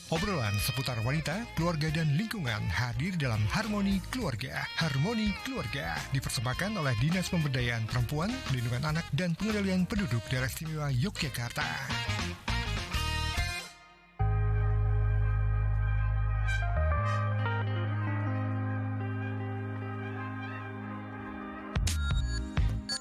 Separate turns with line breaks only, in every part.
Obrolan seputar wanita, keluarga, dan lingkungan hadir dalam Harmoni Keluarga. Harmoni Keluarga dipersembahkan oleh Dinas Pemberdayaan Perempuan, Perlindungan Anak, dan Pengendalian Penduduk Daerah Istimewa Yogyakarta.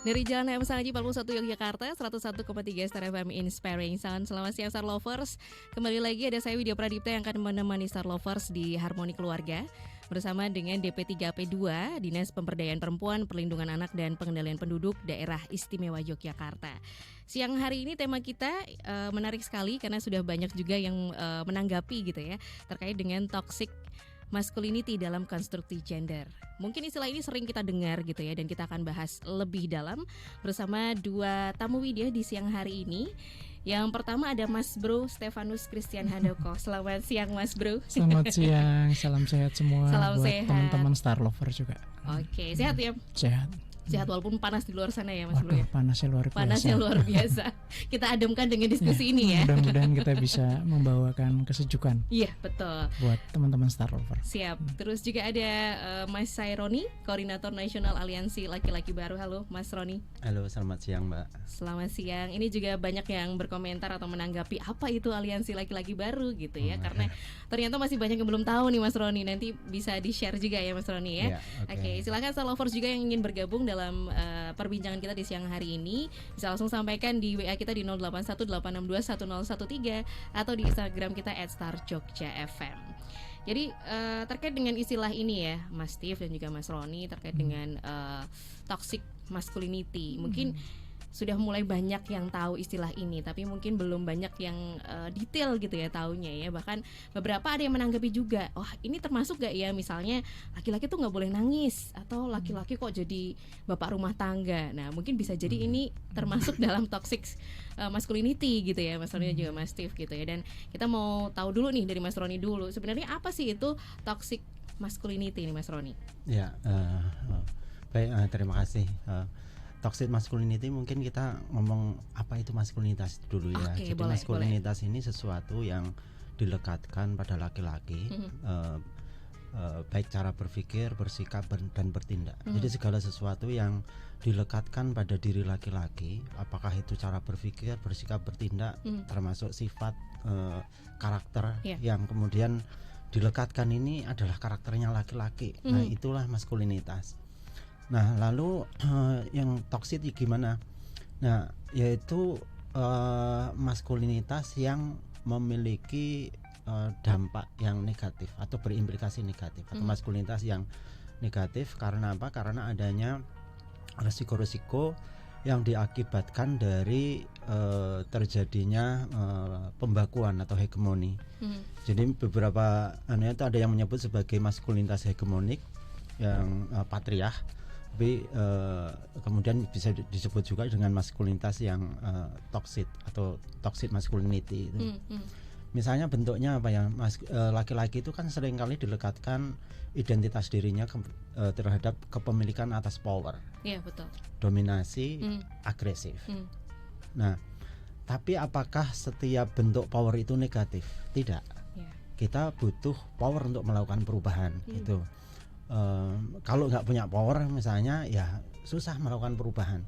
Dari Jalan HM Sangaji 41 Yogyakarta, 101,3 Star FM Inspiring Sound. Selamat siang Star Lovers. Kembali lagi ada saya Widya Pradipta yang akan menemani Star Lovers di Harmoni Keluarga bersama dengan DP3AP2 Dinas Pemberdayaan Perempuan, Perlindungan Anak, dan Pengendalian Penduduk Daerah Istimewa Yogyakarta. Siang hari ini tema kita menarik sekali karena sudah banyak juga yang menanggapi gitu ya terkait dengan toxic masculinity dalam konstruksi gender. Mungkin istilah ini sering kita dengar gitu ya, dan kita akan bahas lebih dalam bersama dua tamu Widya di siang hari ini. Yang pertama ada Mas Bro Stefanus Christian Handoko. Selamat siang Mas Bro.
Selamat siang, salam sehat semua.
Salam
buat
sehat.
Teman-teman Star Lover juga.
Oke, sehat ya?
Sehat.
Sehat walaupun panas di luar sana ya Mas Bro ya?
Panasnya luar biasa.
Panasnya luar biasa. Kita ademkan dengan diskusi ini ya.
Mudah-mudahan kita bisa membawakan kesejukan.
Iya betul.
Buat teman-teman Star Lover.
Siap. Terus juga ada Mas Saironi, Koordinator Nasional Aliansi Laki-Laki Baru. Halo Mas Roni.
Halo, selamat siang Mbak.
Selamat siang. Ini juga banyak yang berkomentar atau menanggapi apa itu Aliansi Laki-Laki Baru gitu ya. Karena ternyata masih banyak yang belum tahu nih Mas Roni. Nanti bisa di-share juga ya Mas Roni ya. Oke, silakan Star Lovers juga yang ingin bergabung dalam perbincangan kita di siang hari ini. Bisa langsung sampaikan di WA kita di 0818621013 atau di Instagram kita @starjogjafm. Jadi terkait dengan istilah ini ya Mas Steve dan juga Mas Roni terkait dengan toxic masculinity. Mungkin sudah mulai banyak yang tahu istilah ini, tapi mungkin belum banyak yang detail gitu ya taunya ya. Bahkan beberapa ada yang menanggapi juga, wah ini termasuk gak ya misalnya laki-laki tuh gak boleh nangis, atau laki-laki kok jadi bapak rumah tangga. Nah mungkin bisa jadi ini termasuk dalam toxic masculinity gitu ya Mas Roni dan juga Mas Steve gitu ya. Dan kita mau tahu dulu nih dari Mas Roni dulu, sebenarnya apa sih itu toxic masculinity ini Mas Roni?
Ya, baik, terima kasih. Toxic masculinity mungkin kita ngomong apa itu maskulinitas dulu ya.
Oke,
Jadi
boleh,
maskulinitas ini sesuatu yang dilekatkan pada laki-laki, baik cara berpikir, bersikap, dan bertindak. Jadi segala sesuatu yang dilekatkan pada diri laki-laki, apakah itu cara berpikir, bersikap, bertindak, termasuk sifat, karakter yang kemudian dilekatkan ini adalah karakternya laki-laki. Nah itulah maskulinitas. Nah lalu yang toksik gimana? Nah yaitu maskulinitas yang memiliki dampak yang negatif atau berimplikasi negatif, atau maskulinitas yang negatif karena apa? Karena adanya resiko-resiko yang diakibatkan dari terjadinya pembakuan atau hegemoni. Jadi beberapa itu ada yang menyebut sebagai maskulinitas hegemonik yang patriark. Tapi kemudian bisa disebut juga dengan maskulinitas yang toxic atau toxic masculinity itu. Misalnya bentuknya apa ya? Laki-laki itu kan seringkali dilekatkan identitas dirinya terhadap kepemilikan atas power.
Iya betul.
Dominasi, agresif. Nah, tapi apakah setiap bentuk power itu negatif? Tidak. Kita butuh power untuk melakukan perubahan gitu. Kalau nggak punya power misalnya ya susah melakukan perubahan.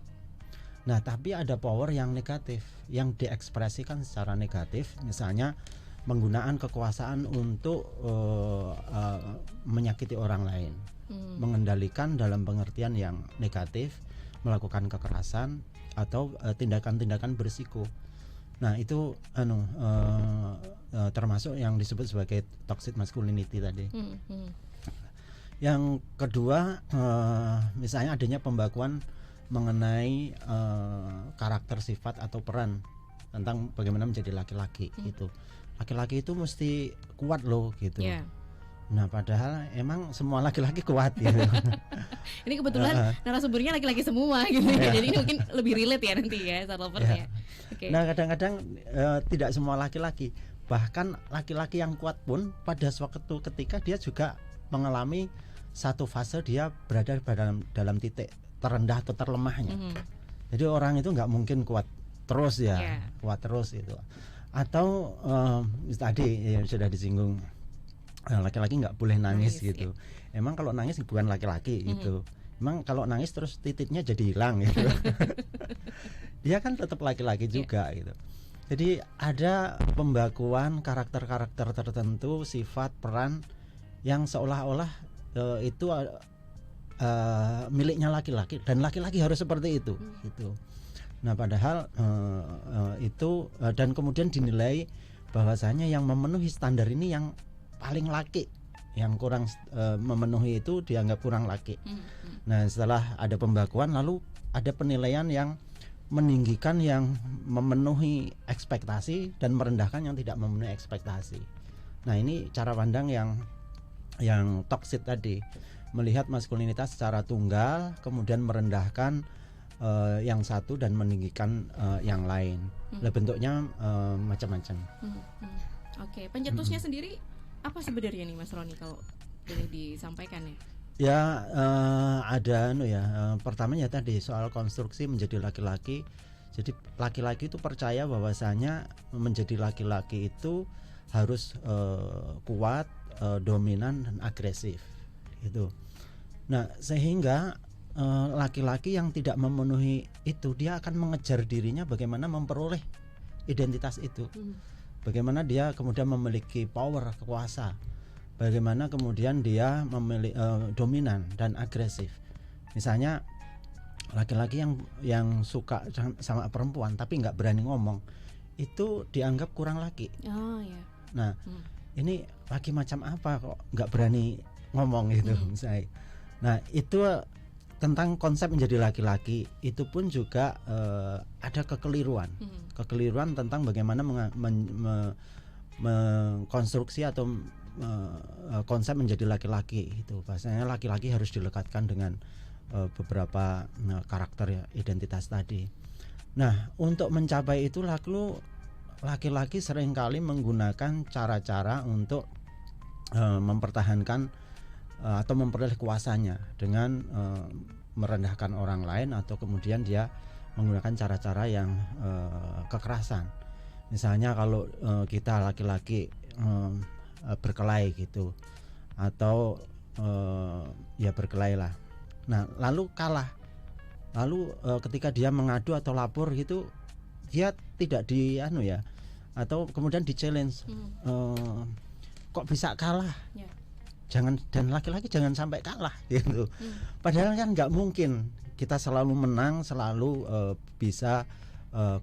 Nah tapi ada power yang negatif yang diekspresikan secara negatif, misalnya menggunakan kekuasaan untuk menyakiti orang lain, mengendalikan dalam pengertian yang negatif, melakukan kekerasan atau tindakan-tindakan berisiko. Nah itu termasuk yang disebut sebagai toxic masculinity tadi. Yang kedua, misalnya adanya pembakuan mengenai karakter, sifat atau peran tentang bagaimana menjadi laki-laki gitu. Laki-laki itu mesti kuat loh gitu. Nah padahal emang semua laki-laki kuat gitu.
Ini kebetulan narasumbernya laki-laki semua gitu ya. Jadi ini mungkin lebih relate ya nanti ya Star Lovers ya.
Nah kadang-kadang tidak semua laki-laki, bahkan laki-laki yang kuat pun pada suatu ketika dia juga mengalami satu fase dia berada dalam titik terendah atau terlemahnya. Jadi orang itu nggak mungkin kuat terus ya, kuat terus itu. Atau tadi ya, sudah disinggung laki-laki nggak boleh nangis gitu. Emang kalau nangis bukan laki-laki gitu. Emang kalau nangis terus titiknya jadi hilang gitu. Dia kan tetap laki-laki juga gitu. Jadi ada pembakuan karakter-karakter tertentu, sifat, peran yang seolah-olah itu miliknya laki-laki dan laki-laki harus seperti itu gitu. Nah padahal itu dan kemudian dinilai bahwasanya yang memenuhi standar ini yang paling laki, yang kurang memenuhi itu dianggap kurang laki. Nah setelah ada pembakuan lalu ada penilaian yang meninggikan yang memenuhi ekspektasi dan merendahkan yang tidak memenuhi ekspektasi. Nah ini cara pandang yang toxic tadi, melihat maskulinitas secara tunggal kemudian merendahkan yang satu dan meninggikan yang lain. Bentuknya macam-macam.
Oke, pencetusnya sendiri apa sebenarnya nih Mas Roni kalau boleh disampaikan ya?
Ya ada pertama ya tadi soal konstruksi menjadi laki-laki. Jadi laki-laki itu percaya bahwasanya menjadi laki-laki itu harus kuat, dominan dan agresif gitu. Nah sehingga laki-laki yang tidak memenuhi itu dia akan mengejar dirinya bagaimana memperoleh identitas itu. Bagaimana dia kemudian memiliki power, kuasa. Bagaimana kemudian dia memilih dominan dan agresif. Misalnya laki-laki yang suka sama perempuan tapi nggak berani ngomong, itu dianggap kurang laki. Oh ya. Nah ini laki macam apa kok nggak berani ngomong gitu misalnya. Nah itu tentang konsep menjadi laki-laki itu pun juga ada kekeliruan tentang bagaimana mengkonstruksi atau konsep menjadi laki-laki itu. Bahasanya laki-laki harus dilekatkan dengan beberapa karakter ya, identitas tadi. Nah untuk mencapai itu laki-laki seringkali menggunakan cara-cara untuk mempertahankan atau memperoleh kuasanya dengan merendahkan orang lain atau kemudian dia menggunakan cara-cara yang kekerasan. Misalnya kalau kita laki-laki berkelahi gitu atau ya berkelahi lah. Nah lalu kalah, lalu ketika dia mengadu atau lapor gitu dia tidak atau kemudian di challenge kok bisa kalah yeah. Jangan, dan laki-laki jangan sampai kalah gitu. Padahal kan nggak mungkin kita selalu menang, selalu bisa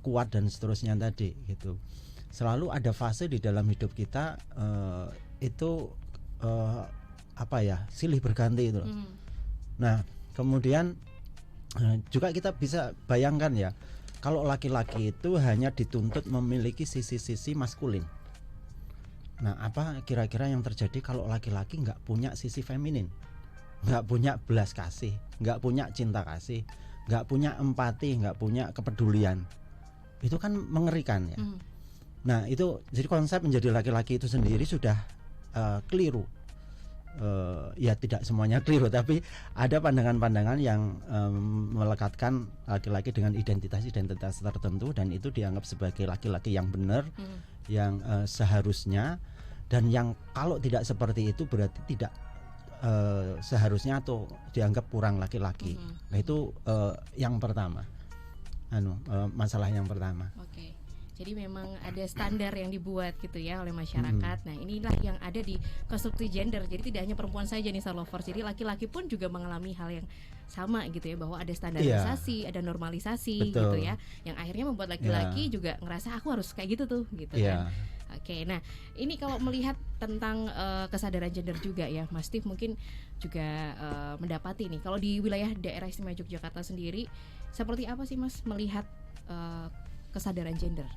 kuat dan seterusnya tadi gitu. Selalu ada fase di dalam hidup kita itu silih berganti itu. Nah kemudian juga kita bisa bayangkan ya, kalau laki-laki itu hanya dituntut memiliki sisi-sisi maskulin. Nah apa kira-kira yang terjadi kalau laki-laki nggak punya sisi feminin, nggak punya belas kasih, nggak punya cinta kasih, nggak punya empati, nggak punya kepedulian? Itu kan mengerikan ya. Nah itu jadi konsep menjadi laki-laki itu sendiri sudah keliru. Ya tidak semuanya keliru, tapi ada pandangan-pandangan yang melekatkan laki-laki dengan identitas-identitas tertentu dan itu dianggap sebagai laki-laki yang benar, yang seharusnya, dan yang kalau tidak seperti itu berarti tidak seharusnya atau dianggap kurang laki-laki. Nah itu yang pertama, masalah yang pertama.
Oke. Jadi memang ada standar yang dibuat gitu ya oleh masyarakat. Nah inilah yang ada di konstruksi gender. Jadi tidak hanya perempuan saja nih Star Lovers. Jadi laki-laki pun juga mengalami hal yang sama gitu ya, bahwa ada standarisasi, ada normalisasi. Betul. Gitu ya, yang akhirnya membuat laki-laki juga ngerasa aku harus kayak gitu tuh gitu kan. Oke, nah ini kalau melihat tentang kesadaran gender juga ya, Mas Steve mungkin juga mendapati nih kalau di wilayah daerah istimewa Yogyakarta sendiri seperti apa sih Mas melihat kesadaran gender?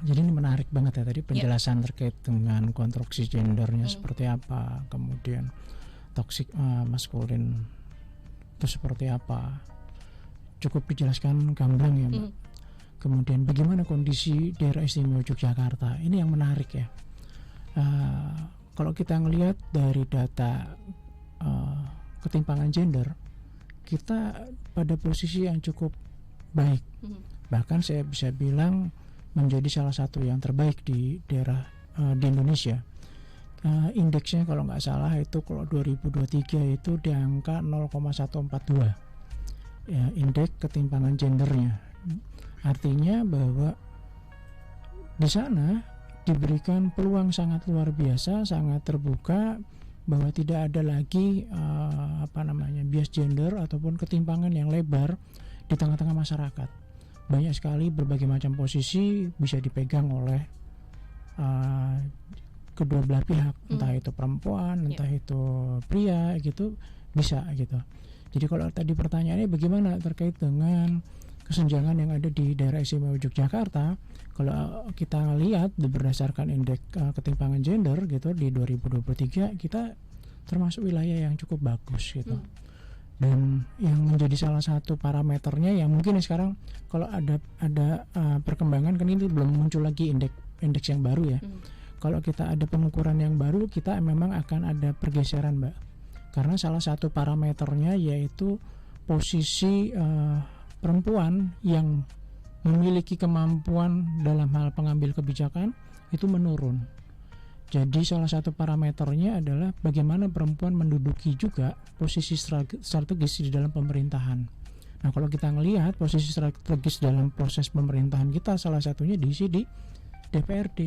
Jadi ini menarik banget ya tadi penjelasan terkait dengan konstruksi gendernya seperti apa, kemudian toxic maskulin itu seperti apa, cukup dijelaskan gamblang ya Mbak. Kemudian bagaimana kondisi daerah istimewa Yogyakarta, ini yang menarik ya. Kalau kita ngelihat dari data ketimpangan gender, kita pada posisi yang cukup baik. Bahkan saya bisa bilang menjadi salah satu yang terbaik di daerah di Indonesia. Indeksnya kalau nggak salah itu kalau 2023 itu di angka 0,142 ya, indeks ketimpangan gendernya. Artinya bahwa di sana diberikan peluang sangat luar biasa, sangat terbuka, bahwa tidak ada lagi bias gender ataupun ketimpangan yang lebar di tengah-tengah masyarakat. Banyak sekali berbagai macam posisi bisa dipegang oleh kedua belah pihak, entah itu perempuan, entah itu pria gitu, bisa gitu. Jadi kalau tadi pertanyaannya bagaimana terkait dengan kesenjangan yang ada di daerah istimewa Yogyakarta, kalau kita lihat berdasarkan indeks ketimpangan gender gitu di 2023 kita termasuk wilayah yang cukup bagus gitu. Dan yang menjadi salah satu parameternya yang mungkin sekarang kalau ada perkembangan, kan ini belum muncul lagi indeks yang baru ya. Kalau kita ada pengukuran yang baru, kita memang akan ada pergeseran, Mbak. Karena salah satu parameternya yaitu posisi perempuan yang memiliki kemampuan dalam hal pengambil kebijakan itu menurun. Jadi salah satu parameternya adalah bagaimana perempuan menduduki juga posisi strategis di dalam pemerintahan. Nah, kalau kita melihat posisi strategis dalam proses pemerintahan kita, salah satunya diisi di DPRD.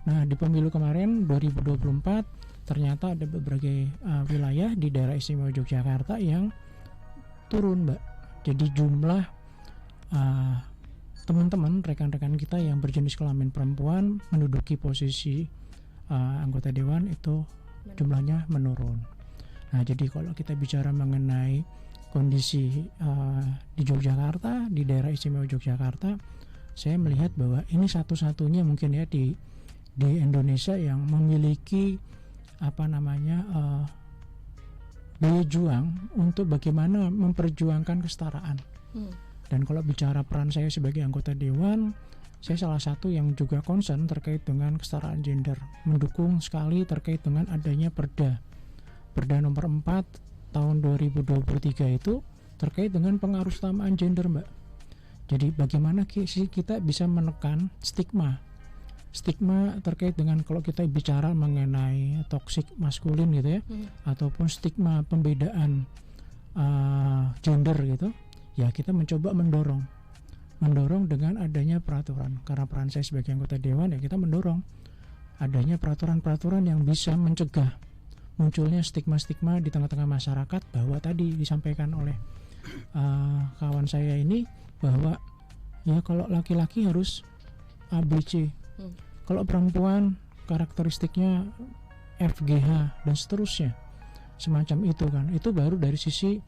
Nah, di pemilu kemarin 2024 ternyata ada berbagai wilayah di daerah istimewa Yogyakarta yang turun, Mbak. Jadi jumlah teman-teman, rekan-rekan kita yang berjenis kelamin perempuan menduduki posisi anggota dewan itu jumlahnya menurun. Nah, jadi kalau kita bicara mengenai kondisi di Yogyakarta, di daerah istimewa Yogyakarta, saya melihat bahwa ini satu-satunya mungkin ya di Indonesia yang memiliki daya juang untuk bagaimana memperjuangkan kesetaraan. Dan kalau bicara peran saya sebagai anggota dewan, saya salah satu yang juga concern terkait dengan kesetaraan gender, mendukung sekali terkait dengan adanya Perda nomor 4 tahun 2023 itu terkait dengan pengarusutamaan gender, Mbak. Jadi bagaimana kita bisa menekan stigma terkait dengan kalau kita bicara mengenai toxic maskulin gitu ya, ataupun stigma pembedaan gender gitu, ya kita mencoba mendorong dengan adanya peraturan. Karena peran saya sebagai anggota dewan ya kita mendorong adanya peraturan-peraturan yang bisa mencegah munculnya stigma-stigma di tengah-tengah masyarakat, bahwa tadi disampaikan oleh kawan saya ini bahwa ya kalau laki-laki harus ABC, kalau perempuan karakteristiknya FGH dan seterusnya, semacam itu kan. Itu baru dari sisi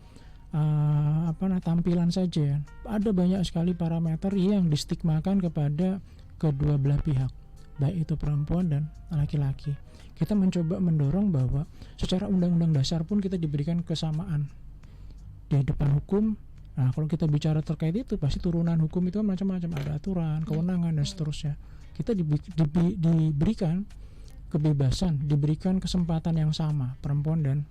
tampilan saja. Ada banyak sekali parameter yang distigmakan kepada kedua belah pihak, baik itu perempuan dan laki-laki. Kita mencoba mendorong bahwa secara undang-undang dasar pun kita diberikan kesamaan di depan hukum. Nah, kalau kita bicara terkait itu, pasti turunan hukum itu macam-macam, ada aturan, kewenangan dan seterusnya. Kita diberikan kebebasan, diberikan kesempatan yang sama, perempuan dan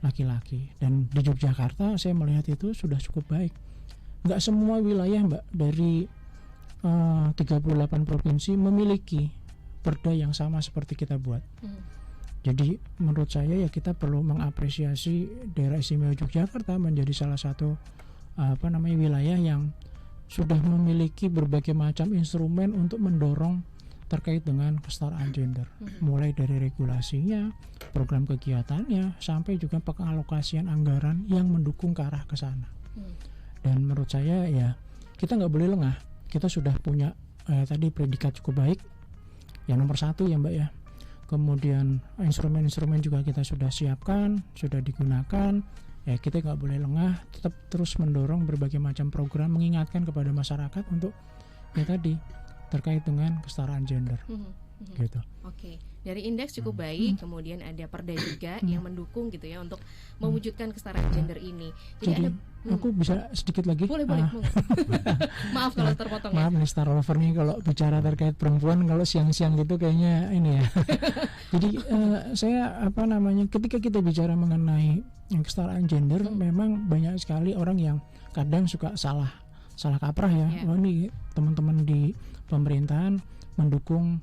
laki-laki. Dan di Yogyakarta saya melihat itu sudah cukup baik. Nggak semua wilayah, Mbak, dari 38 provinsi memiliki perda yang sama seperti kita buat. Jadi menurut saya ya kita perlu mengapresiasi daerah istimewa Yogyakarta menjadi salah satu wilayah yang sudah memiliki berbagai macam instrumen untuk mendorong terkait dengan kesetaraan gender, mulai dari regulasinya, program kegiatannya, sampai juga pengalokasian anggaran yang mendukung ke arah ke sana. Dan menurut saya ya kita nggak boleh lengah. Kita sudah punya tadi predikat cukup baik, yang nomor 1 ya, Mbak ya. Kemudian instrumen-instrumen juga kita sudah siapkan, sudah digunakan. Ya kita nggak boleh lengah, tetap terus mendorong berbagai macam program, mengingatkan kepada masyarakat untuk ya tadi terkait dengan kesetaraan gender. Gitu.
Oke. Dari indeks cukup baik, kemudian ada perda juga yang mendukung gitu ya untuk mewujudkan kesetaraan gender ini. Jadi ada,
aku bisa sedikit lagi?
Boleh. Maaf kalau terpotong.
Maaf nih Star Lover nih, kalau bicara terkait perempuan kalau siang-siang gitu kayaknya ini ya. Jadi saya ketika kita bicara mengenai kesetaraan gender, memang banyak sekali orang yang kadang suka salah salah kaprah ya.
Yeah.
Oh ini teman-teman di pemerintahan mendukung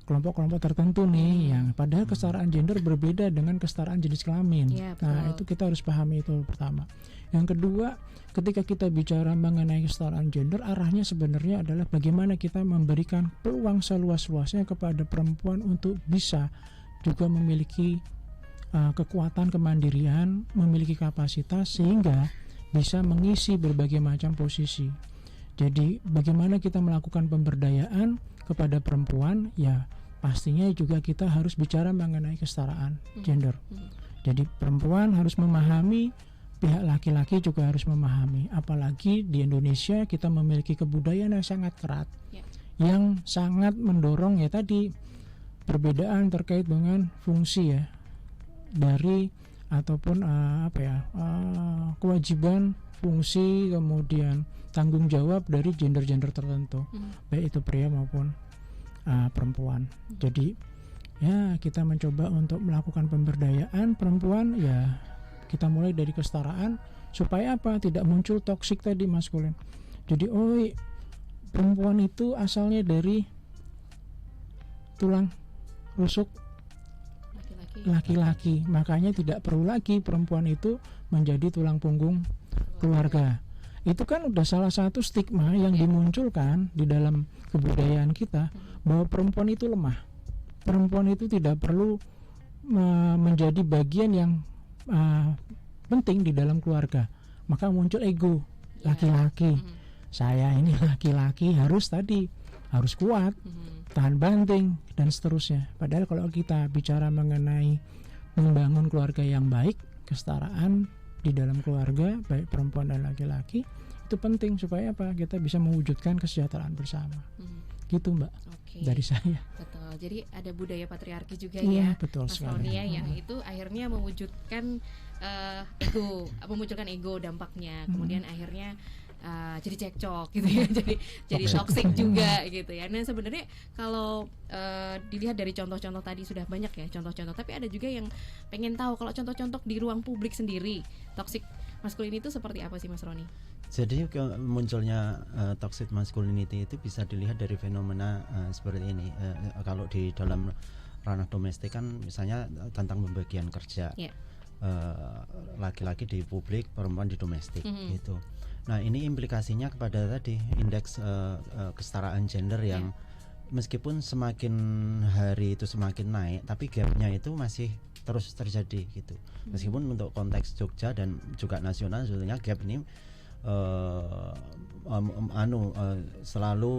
kelompok-kelompok tertentu nih, yang padahal kesetaraan gender berbeda dengan kesetaraan jenis kelamin.
Yeah,
Nah,
betul.
itu kita harus pahami itu pertama. Yang kedua, ketika kita bicara mengenai kesetaraan gender, arahnya sebenarnya adalah bagaimana kita memberikan peluang seluas-luasnya kepada perempuan untuk bisa juga memiliki kekuatan kemandirian, memiliki kapasitas sehingga bisa mengisi berbagai macam posisi. Jadi bagaimana kita melakukan pemberdayaan kepada perempuan, ya pastinya juga kita harus bicara mengenai kesetaraan gender. Jadi perempuan harus memahami, pihak laki-laki juga harus memahami. Apalagi di Indonesia kita memiliki kebudayaan yang sangat kerat, yang sangat mendorong ya tadi perbedaan terkait dengan fungsi ya dari ataupun kewajiban, fungsi, kemudian tanggung jawab dari gender-gender tertentu, baik itu pria maupun perempuan. Jadi ya kita mencoba untuk melakukan pemberdayaan perempuan, ya kita mulai dari kesetaraan supaya apa, tidak muncul toksik tadi maskulin. Jadi perempuan itu asalnya dari tulang rusuk laki-laki, makanya tidak perlu lagi perempuan itu menjadi tulang punggung keluarga. Itu kan udah salah satu stigma yang dimunculkan di dalam kebudayaan kita, bahwa perempuan itu lemah, perempuan itu tidak perlu menjadi bagian yang penting di dalam keluarga. Maka muncul ego laki-laki. Saya ini laki-laki harus kuat, tahan banting dan seterusnya. Padahal kalau kita bicara mengenai membangun keluarga yang baik, kesetaraan di dalam keluarga baik perempuan dan laki-laki itu penting supaya apa, kita bisa mewujudkan kesejahteraan bersama. Gitu Mbak.
Okay.
Dari saya.
Betul. Jadi ada budaya patriarki juga
Iya,
ya,
betul
Mas
sekali.
Roni ya, yang itu akhirnya mewujudkan memunculkan ego dampaknya, kemudian akhirnya jadi cekcok gitu ya, jadi toksik juga gitu ya. Nah sebenarnya kalau dilihat dari contoh-contoh tadi sudah banyak ya contoh-contoh, tapi ada juga yang pengen tahu kalau contoh-contoh di ruang publik sendiri toxic masculinity itu seperti apa sih Mas Roni?
Jadi munculnya toxic masculinity itu bisa dilihat dari fenomena seperti ini. Kalau di dalam ranah domestik kan misalnya tentang pembagian kerja, laki-laki di publik, perempuan di domestik gitu. Nah ini implikasinya kepada tadi indeks kesetaraan gender yang meskipun semakin hari itu semakin naik, tapi gapnya itu masih terus terjadi gitu. Meskipun untuk konteks Jogja dan juga nasional sebetulnya gap ini selalu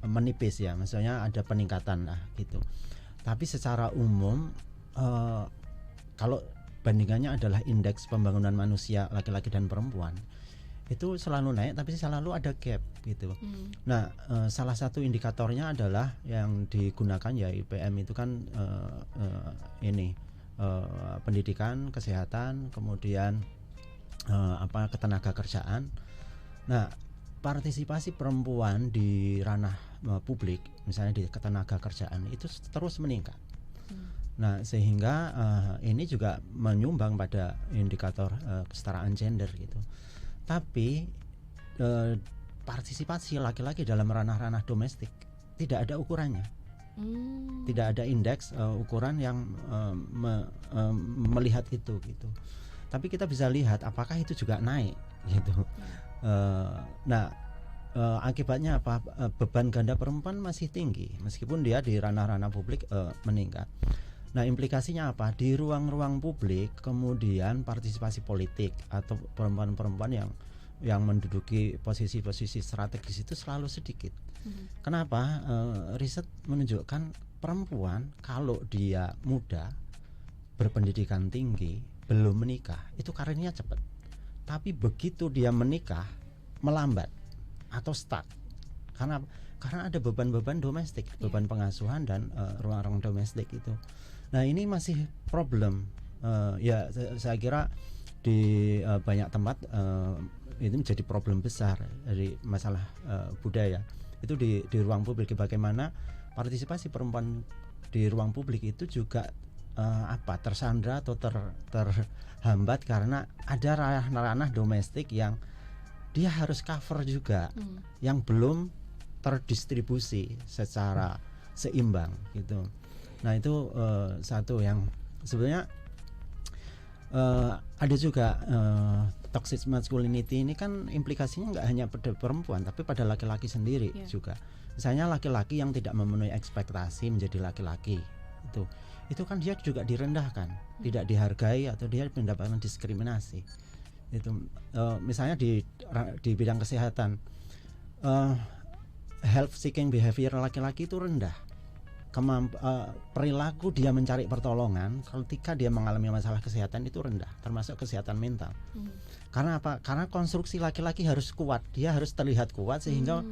menipis ya, maksudnya ada peningkatan lah gitu. Tapi secara umum kalau bandingannya adalah indeks pembangunan manusia laki-laki dan perempuan itu selalu naik, tapi selalu ada gap gitu. Nah salah satu indikatornya adalah yang digunakan ya IPM itu kan pendidikan, kesehatan, kemudian ketenaga kerjaan. Nah partisipasi perempuan di ranah publik misalnya di ketenaga kerjaan itu terus meningkat. Nah sehingga ini juga menyumbang pada indikator kesetaraan gender gitu. Tapi partisipasi laki-laki dalam ranah-ranah domestik tidak ada ukurannya, tidak ada indeks ukuran yang melihat itu gitu. Tapi kita bisa lihat apakah itu juga naik gitu. Akibatnya apa? Beban ganda perempuan masih tinggi meskipun dia di ranah-ranah publik meningkat. Nah implikasinya apa? Di ruang-ruang publik kemudian partisipasi politik atau perempuan-perempuan yang menduduki posisi-posisi strategis itu selalu sedikit. Kenapa? Riset menunjukkan perempuan kalau dia muda, berpendidikan tinggi, belum menikah, itu karirnya cepat. Tapi begitu dia menikah melambat atau stuck. Karena ada beban-beban domestik, beban pengasuhan dan ruang-ruang domestik itu. Nah ini masih problem. Saya kira di banyak tempat itu menjadi problem besar dari masalah budaya. Itu di ruang publik, bagaimana partisipasi perempuan di ruang publik itu juga tersandra atau terhambat karena ada ranah-ranah domestik yang dia harus cover juga yang belum terdistribusi secara seimbang gitu. Nah itu satu yang sebenarnya ada juga toxic masculinity ini kan implikasinya nggak hanya pada perempuan tapi pada laki-laki sendiri juga. Misalnya laki-laki yang tidak memenuhi ekspektasi menjadi laki-laki itu kan dia juga direndahkan, tidak dihargai atau dia mendapatkan diskriminasi. Itu misalnya di bidang kesehatan, health seeking behavior laki-laki itu rendah. Perilaku dia mencari pertolongan ketika dia mengalami masalah kesehatan itu rendah, termasuk kesehatan mental. Karena apa? Karena konstruksi laki-laki harus kuat, dia harus terlihat kuat sehingga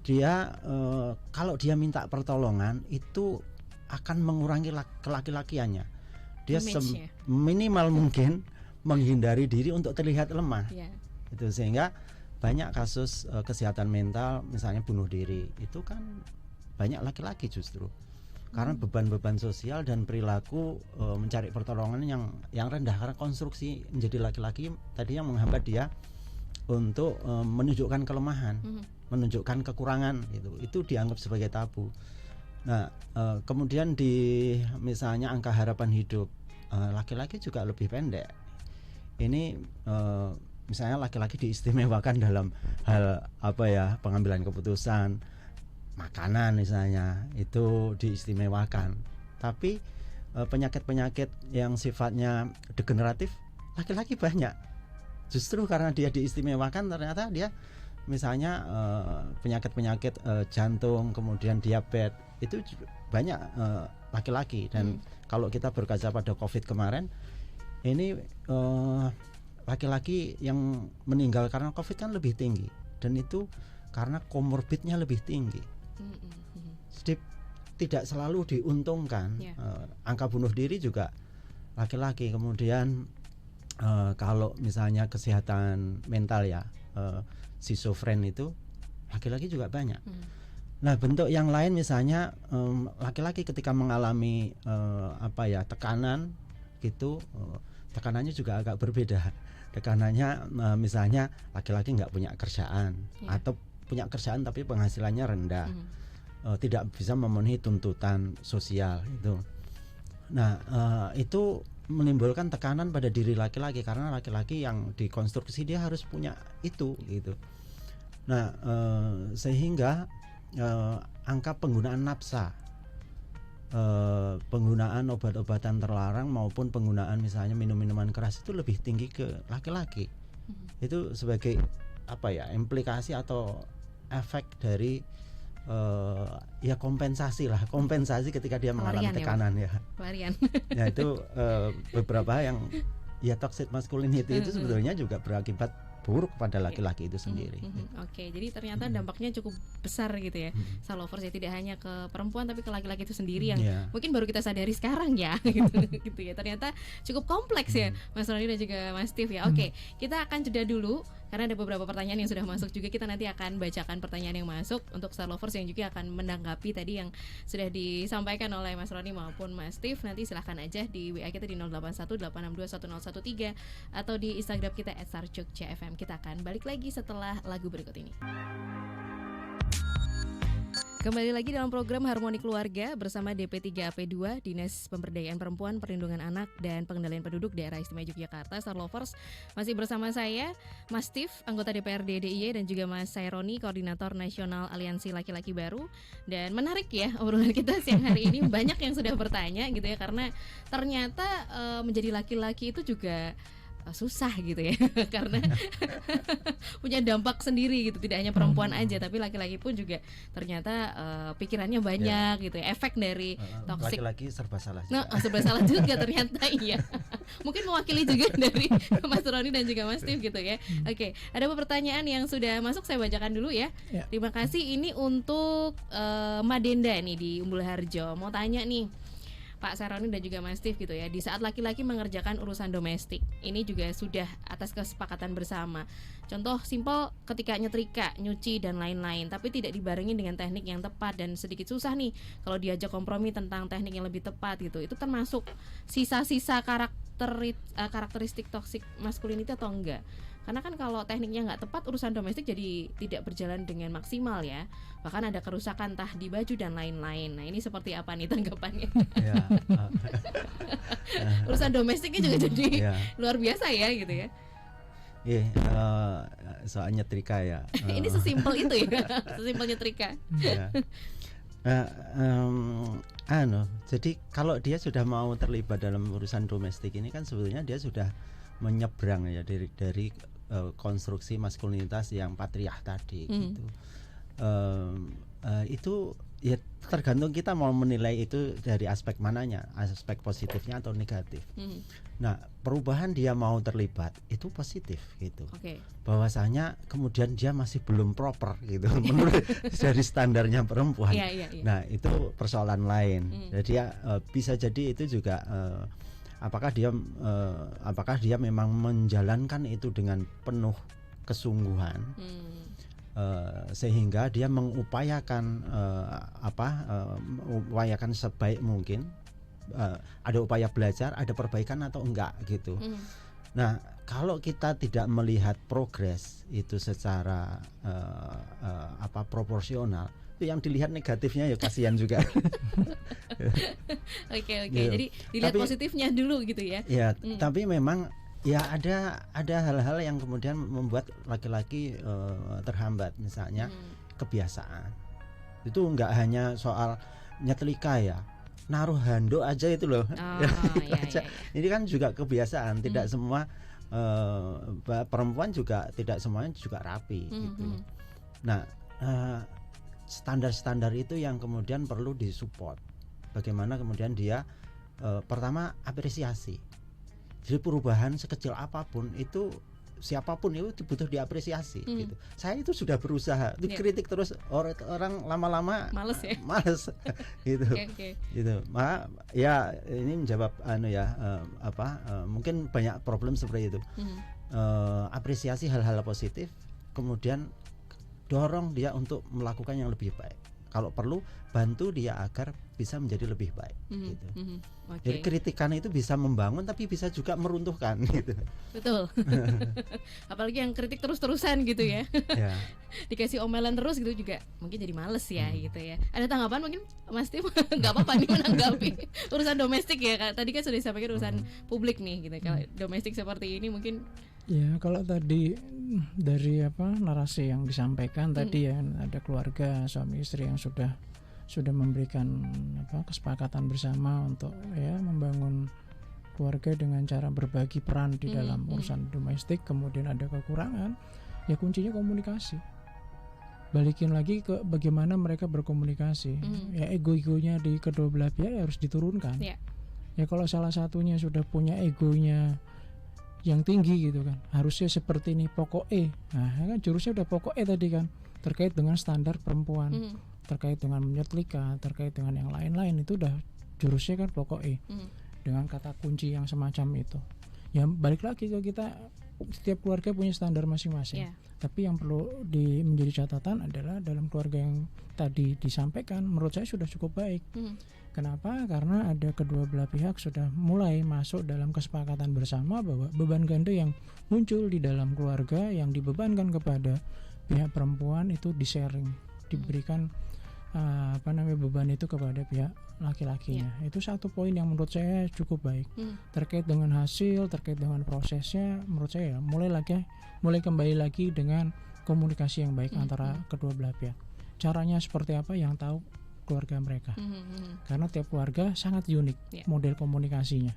dia kalau dia minta pertolongan itu akan mengurangi kelaki-lakiannya. Dia minimal mungkin menghindari diri untuk terlihat lemah. Itu sehingga banyak kasus kesehatan mental, misalnya bunuh diri, itu kan banyak laki-laki justru. Karena beban-beban sosial dan perilaku mencari pertolongan yang rendah, karena konstruksi menjadi laki-laki tadi yang menghambat dia untuk menunjukkan kelemahan, menunjukkan kekurangan, itu dianggap sebagai tabu. Nah, kemudian di misalnya angka harapan hidup laki-laki juga lebih pendek. Ini misalnya laki-laki diistimewakan dalam hal pengambilan keputusan, makanan misalnya itu diistimewakan. Tapi penyakit-penyakit yang sifatnya degeneratif laki-laki banyak. Justru karena dia diistimewakan ternyata dia misalnya penyakit-penyakit jantung, kemudian diabetes itu banyak laki-laki. Dan kalau kita berkaca pada COVID kemarin, ini laki-laki yang meninggal karena COVID kan lebih tinggi, dan itu karena komorbidnya lebih tinggi. Jadi tidak selalu diuntungkan. Angka bunuh diri juga laki-laki. Kemudian kalau misalnya kesehatan mental schizofren itu laki-laki juga banyak. Nah, bentuk yang lain misalnya laki-laki ketika mengalami tekanan gitu, tekanannya juga agak berbeda. Tekanannya misalnya laki-laki nggak punya kerjaan atau punya kerjaan tapi penghasilannya rendah, tidak bisa memenuhi tuntutan sosial itu. Nah, itu menimbulkan tekanan pada diri laki-laki karena laki-laki yang dikonstruksi dia harus punya itu gitu. Nah, sehingga angka penggunaan nafsa, penggunaan obat-obatan terlarang maupun penggunaan misalnya minum-minuman keras itu lebih tinggi ke laki-laki. Itu sebagai implikasi atau efek dari kompensasi ketika dia mengalami tekanan pelarian. Ya itu beberapa yang toxic masculinity itu sebetulnya juga berakibat buruk pada laki-laki itu sendiri.
Oke, jadi ternyata dampaknya cukup besar gitu ya, Starlovers ya, tidak hanya ke perempuan tapi ke laki-laki itu sendiri yang mungkin baru kita sadari sekarang ya, gitu ya. Ternyata cukup kompleks ya, Mas Roni dan juga Mas Steve ya. Oke, kita akan jeda dulu karena ada beberapa pertanyaan yang sudah masuk juga. Kita nanti akan bacakan pertanyaan yang masuk untuk Starlovers yang juga akan menanggapi tadi yang sudah disampaikan oleh Mas Roni maupun Mas Steve. Nanti silahkan aja di WA kita di 0818621013 atau di Instagram kita @starjogjafm. Kita akan balik lagi setelah lagu berikut ini. Kembali lagi dalam program Harmoni Keluarga bersama DP3AP2 Dinas Pemberdayaan Perempuan, Perlindungan Anak dan Pengendalian Penduduk Daerah Istimewa Yogyakarta. Starlovers masih bersama saya, Mas Steve, anggota DPRD DIY, dan juga Mas Saironi, Koordinator Nasional Aliansi Laki-Laki Baru. Dan menarik ya obrolan kita siang hari ini, banyak yang sudah bertanya gitu ya, karena ternyata menjadi laki-laki itu juga susah gitu ya karena punya dampak sendiri gitu, tidak hanya perempuan aja tapi laki-laki pun juga ternyata pikirannya banyak gitu ya, efek dari toxic.
Laki-laki serba salah juga.
Nah, serba salah juga ternyata. Iya. Mungkin mewakili juga dari Mas Roni dan juga Mas Steve gitu ya. Oke, ada beberapa pertanyaan yang sudah masuk, saya bacakan dulu ya. Terima kasih. Ini untuk Madenda nih di Umbul Harjo, mau tanya nih Pak Saroni dan juga Mas Steve gitu ya, di saat laki-laki mengerjakan urusan domestik, ini juga sudah atas kesepakatan bersama. Contoh simpel ketika nyetrika, nyuci dan lain-lain, tapi tidak dibarengi dengan teknik yang tepat dan sedikit susah nih kalau diajak kompromi tentang teknik yang lebih tepat gitu. Itu termasuk sisa-sisa karakteristik toxic masculinity atau enggak? Karena kan kalau tekniknya nggak tepat, urusan domestik jadi tidak berjalan dengan maksimal ya. Bahkan ada kerusakan entah di baju dan lain-lain. Nah ini seperti apa nih tanggapannya?
Ya,
Urusan domestiknya juga jadi
ya.
luar biasa ya gitu ya.
Iya, soal nyetrika ya.
Ini sesimpel itu ya, sesimpel nyetrika.
Ya. Jadi kalau dia sudah mau terlibat dalam urusan domestik ini kan sebetulnya dia sudah menyeberang ya dari konstruksi maskulinitas yang patriark tadi gitu. Itu ya tergantung kita mau menilai itu dari aspek mananya, aspek positifnya atau negatif. Nah, perubahan dia mau terlibat itu positif gitu. Bahwasanya kemudian dia masih belum proper gitu menurut dari standarnya perempuan. Nah, itu persoalan lain. Jadi ya bisa jadi itu juga apakah dia memang menjalankan itu dengan penuh kesungguhan. Sehingga dia mengupayakan mengupayakan sebaik mungkin, ada upaya belajar, ada perbaikan atau enggak gitu. Nah, kalau kita tidak melihat progres itu secara proporsional, itu yang dilihat negatifnya ya kasihan juga.
Oke. Jadi dilihat positifnya dulu gitu ya.
Ya, tapi memang ya ada hal-hal yang kemudian membuat laki-laki terhambat, misalnya kebiasaan. Itu enggak hanya soal nyetrika ya, naruh handuk aja itu loh. Ini kan juga kebiasaan, tidak semua perempuan juga tidak semuanya juga rapi gitu. Nah, standar-standar itu yang kemudian perlu disupport. Bagaimana kemudian dia pertama apresiasi. Jadi perubahan sekecil apapun itu siapapun itu butuh diapresiasi gitu. Saya itu sudah berusaha, dikritik terus orang lama-lama males gitu. Gitu. Maka ya ini menjawab mungkin banyak problem seperti itu. Apresiasi hal-hal positif, kemudian dorong dia untuk melakukan yang lebih baik. Kalau perlu bantu dia agar bisa menjadi lebih baik gitu. Jadi kritikan itu bisa membangun tapi bisa juga meruntuhkan gitu.
Betul. Apalagi yang kritik terus-terusan gitu ya. Dikasih omelan terus gitu juga mungkin jadi males ya gitu ya. Ada tanggapan mungkin Mas Tim? Gak apa-apa nih menanggapi urusan domestik ya. Tadi kan sudah disampaikan urusan publik nih gitu. Kalau domestik seperti ini mungkin
ya kalau tadi dari narasi yang disampaikan tadi ya, ada keluarga suami istri yang sudah memberikan kesepakatan bersama untuk ya membangun keluarga dengan cara berbagi peran di dalam urusan domestik. Kemudian ada kekurangan, ya kuncinya komunikasi. Balikin lagi ke bagaimana mereka berkomunikasi. Ya ego-egonya di kedua belah pihak harus diturunkan. Ya kalau salah satunya sudah punya egonya yang tinggi gitu kan, harusnya seperti ini pokok nah kan jurusnya udah pokok tadi kan, terkait dengan standar perempuan, terkait dengan menyetrika, terkait dengan yang lain-lain, itu udah jurusnya kan pokok dengan kata kunci yang semacam itu. Ya balik lagi ke kita, setiap keluarga punya standar masing-masing. Tapi yang perlu menjadi catatan adalah dalam keluarga yang tadi disampaikan, menurut saya sudah cukup baik. Kenapa? Karena ada kedua belah pihak sudah mulai masuk dalam kesepakatan bersama bahwa beban ganda yang muncul di dalam keluarga yang dibebankan kepada pihak perempuan itu di-sharing, diberikan beban itu kepada pihak laki-lakinya. Itu satu poin yang menurut saya cukup baik. Terkait dengan hasil, terkait dengan prosesnya, menurut saya mulai kembali lagi dengan komunikasi yang baik antara kedua belah pihak. Caranya seperti apa yang tahu keluarga mereka. Karena tiap keluarga sangat unik model komunikasinya.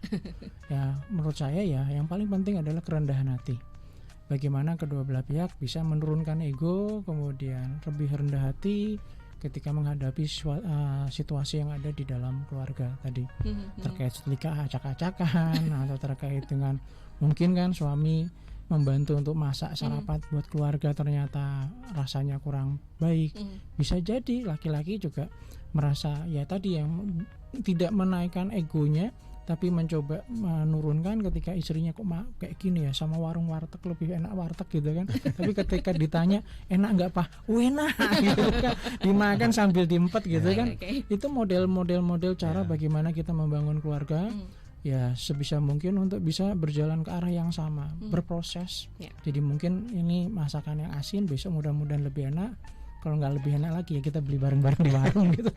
Ya menurut saya ya yang paling penting adalah kerendahan hati. Bagaimana kedua belah pihak bisa menurunkan ego, kemudian lebih rendah hati ketika menghadapi situasi yang ada di dalam keluarga tadi. Terkait setrika acak-acakan atau terkait dengan mungkin kan suami membantu untuk masak sarapan buat keluarga ternyata rasanya kurang baik. Bisa jadi laki-laki juga merasa ya tadi yang tidak menaikkan egonya tapi mencoba menurunkan ketika istrinya kok kayak gini ya, sama warung warteg lebih enak warteg gitu kan. Tapi ketika ditanya enak nggak Pak? Enak gitu kan, dimakan sambil diempet gitu kan. Itu model cara bagaimana kita membangun keluarga ya sebisa mungkin untuk bisa berjalan ke arah yang sama, berproses. Jadi mungkin ini masakan yang asin, besok mudah-mudahan lebih enak. Kalau nggak lebih enak lagi ya kita beli bareng-bareng di warung gitu.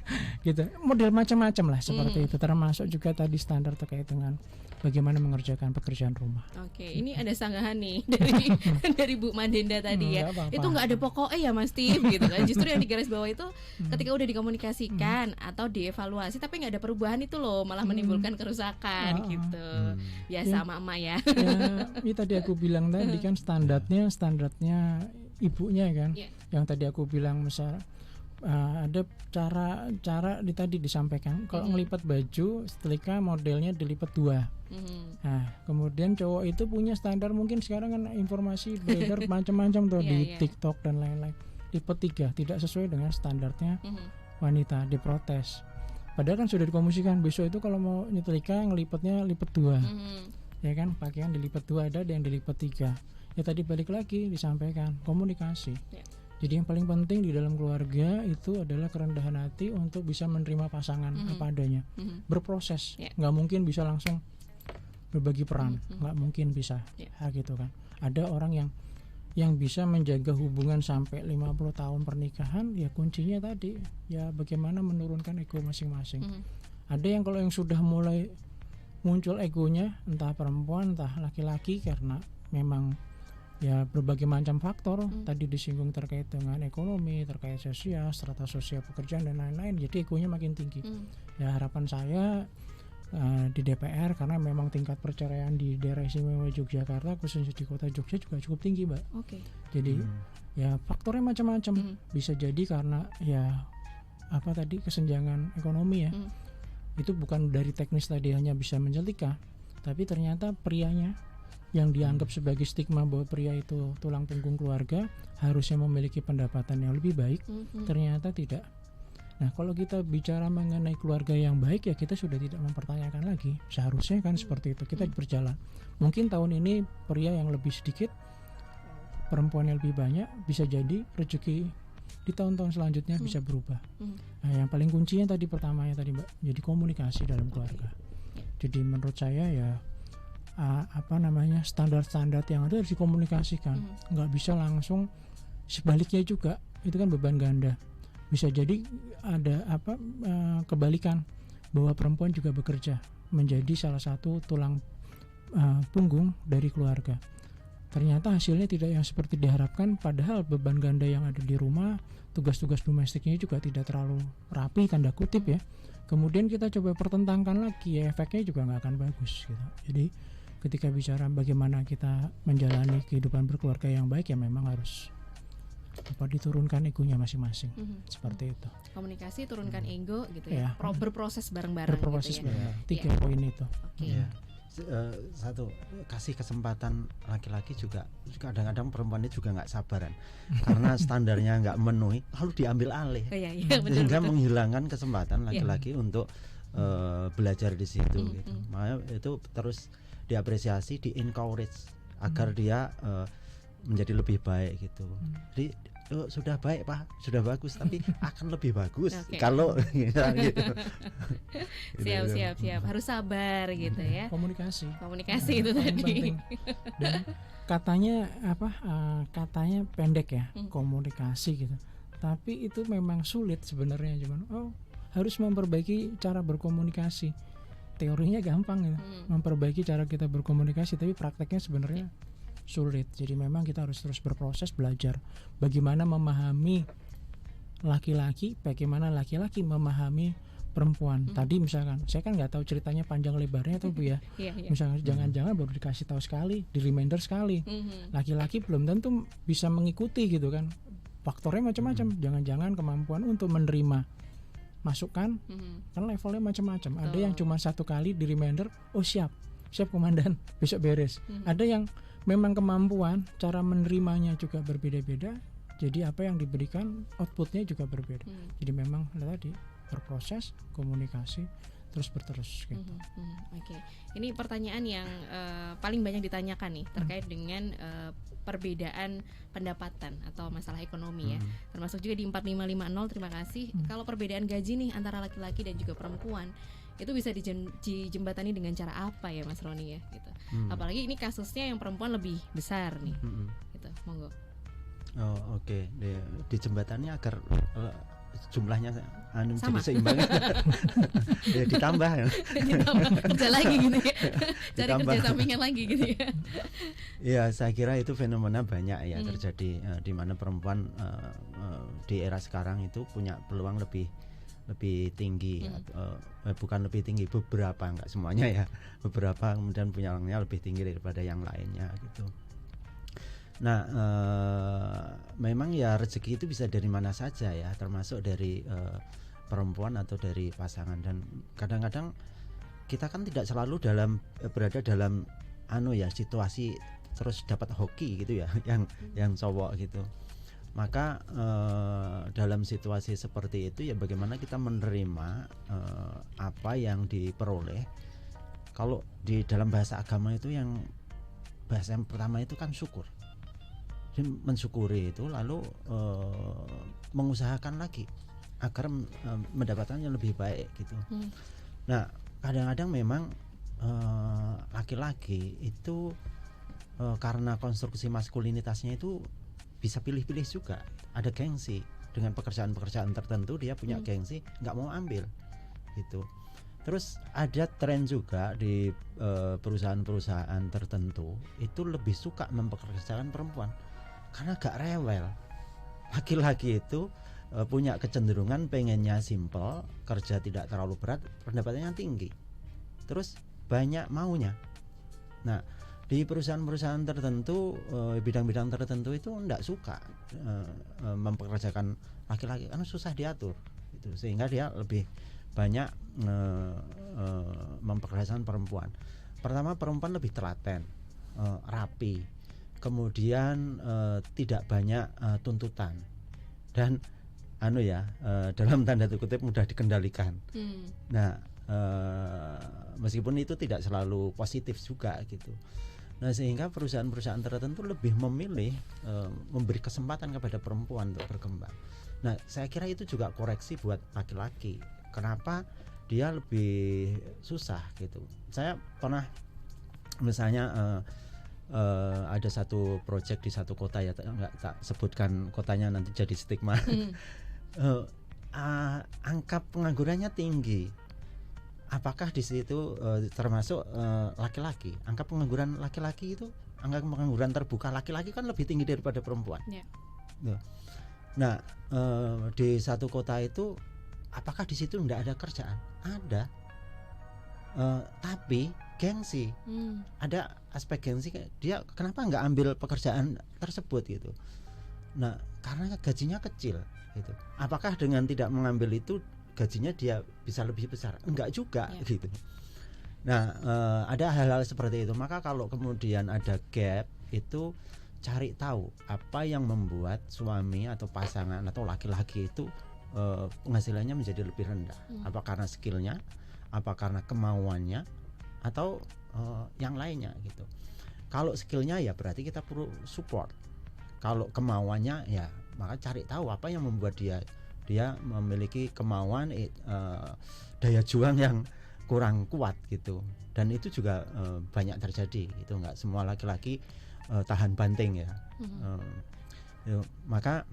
Model macam-macam lah seperti itu. Termasuk juga tadi standar terkait dengan bagaimana mengerjakan pekerjaan rumah.
Oke, ini ada sanggahan nih dari Bu Madenda tadi ya.
Apa-apa.
Itu nggak ada pokoknya ya Mas Steve gitu kan. Justru yang di garis bawah itu ketika udah dikomunikasikan atau dievaluasi tapi nggak ada perubahan itu loh malah menimbulkan kerusakan gitu. Biasa emak-emak ya.
Ini tadi aku bilang tadi kan standarnya ibunya kan. Yang tadi aku bilang misal ada cara tadi disampaikan kalau ngelipat baju setrika modelnya dilipat 2. Nah kemudian cowok itu punya standar, mungkin sekarang kan informasi beredar macam-macam tuh di TikTok dan lain-lain, lipat 3 tidak sesuai dengan standarnya wanita, diprotes. Padahal kan sudah dikomunikasikan besok itu kalau mau nyetrika ngelipatnya lipat 2. Ya kan, pakaian dilipat 2, ada yang dilipat 3. Ya tadi balik lagi disampaikan komunikasi. Jadi yang paling penting di dalam keluarga itu adalah kerendahan hati untuk bisa menerima pasangan apa adanya, berproses. Nggak mungkin bisa langsung berbagi peran, nggak mungkin bisa, gitu kan. Ada orang yang bisa menjaga hubungan sampai 50 tahun pernikahan, ya kuncinya tadi ya bagaimana menurunkan ego masing-masing. Ada yang kalau yang sudah mulai muncul egonya, entah perempuan entah laki-laki, karena memang ya berbagai macam faktor tadi disinggung terkait dengan ekonomi, terkait sosial, strata sosial pekerjaan dan lain-lain, jadi egonya makin tinggi. Ya harapan saya di DPR, karena memang tingkat perceraian di daerah istimewa Yogyakarta khususnya di kota Jogja juga cukup tinggi, Mbak. Jadi ya faktornya macam-macam. Bisa jadi karena ya apa tadi kesenjangan ekonomi ya. Itu bukan dari teknis tadi hanya bisa menyetrika, tapi ternyata prianya yang dianggap sebagai stigma bahwa pria itu tulang punggung keluarga harusnya memiliki pendapatan yang lebih baik, ternyata tidak. Nah kalau kita bicara mengenai keluarga yang baik, ya kita sudah tidak mempertanyakan lagi, seharusnya kan seperti itu. Kita berjalan, mungkin tahun ini pria yang lebih sedikit, perempuan yang lebih banyak, bisa jadi rezeki di tahun-tahun selanjutnya bisa berubah. Nah yang paling kuncinya tadi pertamanya tadi Mbak, jadi komunikasi dalam keluarga. Jadi menurut saya ya standar-standar yang ada harus dikomunikasikan, nggak bisa langsung. Sebaliknya juga itu kan beban ganda, bisa jadi ada kebalikan bahwa perempuan juga bekerja menjadi salah satu tulang punggung dari keluarga, ternyata hasilnya tidak yang seperti diharapkan, padahal beban ganda yang ada di rumah, tugas-tugas domestiknya juga tidak terlalu rapi tanda kutip ya. Kemudian kita coba pertentangkan lagi, ya efeknya juga nggak akan bagus gitu. Jadi ketika bicara bagaimana kita menjalani kehidupan berkeluarga yang baik, ya memang harus diturunkan egonya masing-masing, seperti itu.
Komunikasi, turunkan ego gitu ya. Berproses bareng-bareng.
Berproses
gitu ya.
3 poin itu.
Satu, kasih kesempatan laki-laki juga kadang-kadang perempuan itu juga nggak sabaran karena standarnya nggak memenuhi lalu diambil alih, sehingga menghilangkan kesempatan laki-laki untuk belajar di situ gitu. Makanya itu terus diapresiasi, di encourage agar dia menjadi lebih baik gitu. Jadi sudah baik Pak, sudah bagus, tapi akan lebih bagus kalau gitu.
Siap. Harus sabar gitu ya.
Komunikasi
itu tadi.
Penting. Dan katanya katanya pendek ya, komunikasi gitu. Tapi itu memang sulit sebenarnya, cuman harus memperbaiki cara berkomunikasi. Teorinya gampang ya, memperbaiki cara kita berkomunikasi, tapi prakteknya sebenarnya sulit. Jadi memang kita harus terus berproses belajar bagaimana memahami laki-laki, bagaimana laki-laki memahami perempuan. Tadi misalkan saya kan nggak tahu ceritanya panjang lebarnya tuh Bu ya. Misalkan jangan-jangan baru dikasih tahu sekali, di reminder sekali. Laki-laki belum tentu bisa mengikuti gitu kan. Faktornya macam-macam. Jangan-jangan kemampuan untuk menerima masukan kan levelnya macam-macam. Ada yang cuma 1 kali di reminder, siap komandan, besok beres. Ada yang memang kemampuan cara menerimanya juga berbeda-beda, jadi apa yang diberikan outputnya juga berbeda. Jadi memang tadi berproses, komunikasi, terus berterus gitu.
Oke. Ini pertanyaan yang paling banyak ditanyakan nih terkait dengan perbedaan pendapatan atau masalah ekonomi ya. Termasuk juga di 4550, terima kasih. Kalau perbedaan gaji nih antara laki-laki dan juga perempuan itu bisa dijembatani dengan cara apa ya Mas Roni ya gitu. Apalagi ini kasusnya yang perempuan lebih besar nih. Gitu. Monggo.
Oh, oke. Dijembatani agar jumlahnya jadi
Sama.
seimbang. Ya, ditambah
Kerja lagi gitu ya. Cari
Ditambah.
kerja sampingan lagi gitu ya.
Ya, saya kira itu fenomena banyak ya terjadi di mana perempuan di era sekarang itu punya peluang lebih tinggi, bukan lebih tinggi, beberapa, enggak semuanya ya, beberapa kemudian punya peluangnya lebih tinggi daripada yang lainnya gitu. Nah, memang ya rezeki itu bisa dari mana saja ya, termasuk dari perempuan atau dari pasangan. Dan kadang-kadang kita kan tidak selalu berada dalam situasi terus dapat hoki gitu ya, yang cowok gitu. Maka dalam situasi seperti itu ya bagaimana kita menerima apa yang diperoleh. Kalau di dalam bahasa agama itu bahasa yang pertama itu kan syukur. Jadi mensyukuri itu lalu mengusahakan lagi agar mendapatkan yang lebih baik gitu. Nah, kadang-kadang memang laki-laki itu karena konstruksi maskulinitasnya itu bisa pilih-pilih juga, ada gengsi dengan pekerjaan-pekerjaan tertentu, dia punya gengsi, nggak mau ambil gitu. Terus ada tren juga di perusahaan-perusahaan tertentu itu lebih suka mempekerjakan perempuan karena gak rewel. Laki-laki itu punya kecenderungan pengennya simple, kerja tidak terlalu berat, pendapatannya tinggi, terus banyak maunya. Nah, di perusahaan-perusahaan tertentu, bidang-bidang tertentu itu enggak suka mempekerjakan laki-laki karena susah diatur gitu. Sehingga dia lebih banyak mempekerjakan perempuan. Pertama, perempuan lebih telaten, rapi, kemudian tidak banyak tuntutan, dan dalam tanda kutip mudah dikendalikan. Nah, meskipun itu tidak selalu positif juga gitu. Nah, sehingga perusahaan-perusahaan tertentu lebih memilih memberi kesempatan kepada perempuan untuk berkembang. Nah, saya kira itu juga koreksi buat laki-laki. Kenapa dia lebih susah gitu? Saya pernah misalnya ada satu proyek di satu kota ya, nggak tak sebutkan kotanya nanti jadi stigma. Angka penganggurannya tinggi. Apakah di situ termasuk laki-laki? Angka pengangguran laki-laki itu, angka pengangguran terbuka laki-laki kan lebih tinggi daripada perempuan. Yeah. Nah, di satu kota itu, apakah di situ tidak ada kerjaan? Ada, tapi gengsi. Ada aspek gengsi. Dia kenapa nggak ambil pekerjaan tersebut gitu? Nah, karena gajinya kecil gitu. Apakah dengan tidak mengambil itu gajinya dia bisa lebih besar? Enggak juga gitu. Nah, ada hal-hal seperti itu. Maka kalau kemudian ada gap itu, cari tahu apa yang membuat suami atau pasangan atau laki-laki itu penghasilannya menjadi lebih rendah. Apa karena skillnya, apa karena kemauannya, atau yang lainnya gitu. Kalau skillnya ya berarti kita perlu support. Kalau kemauannya ya maka cari tahu apa yang membuat dia memiliki kemauan, daya juang yang kurang kuat gitu. Dan itu juga banyak terjadi gitu. Nggak semua laki-laki tahan banting ya. Maka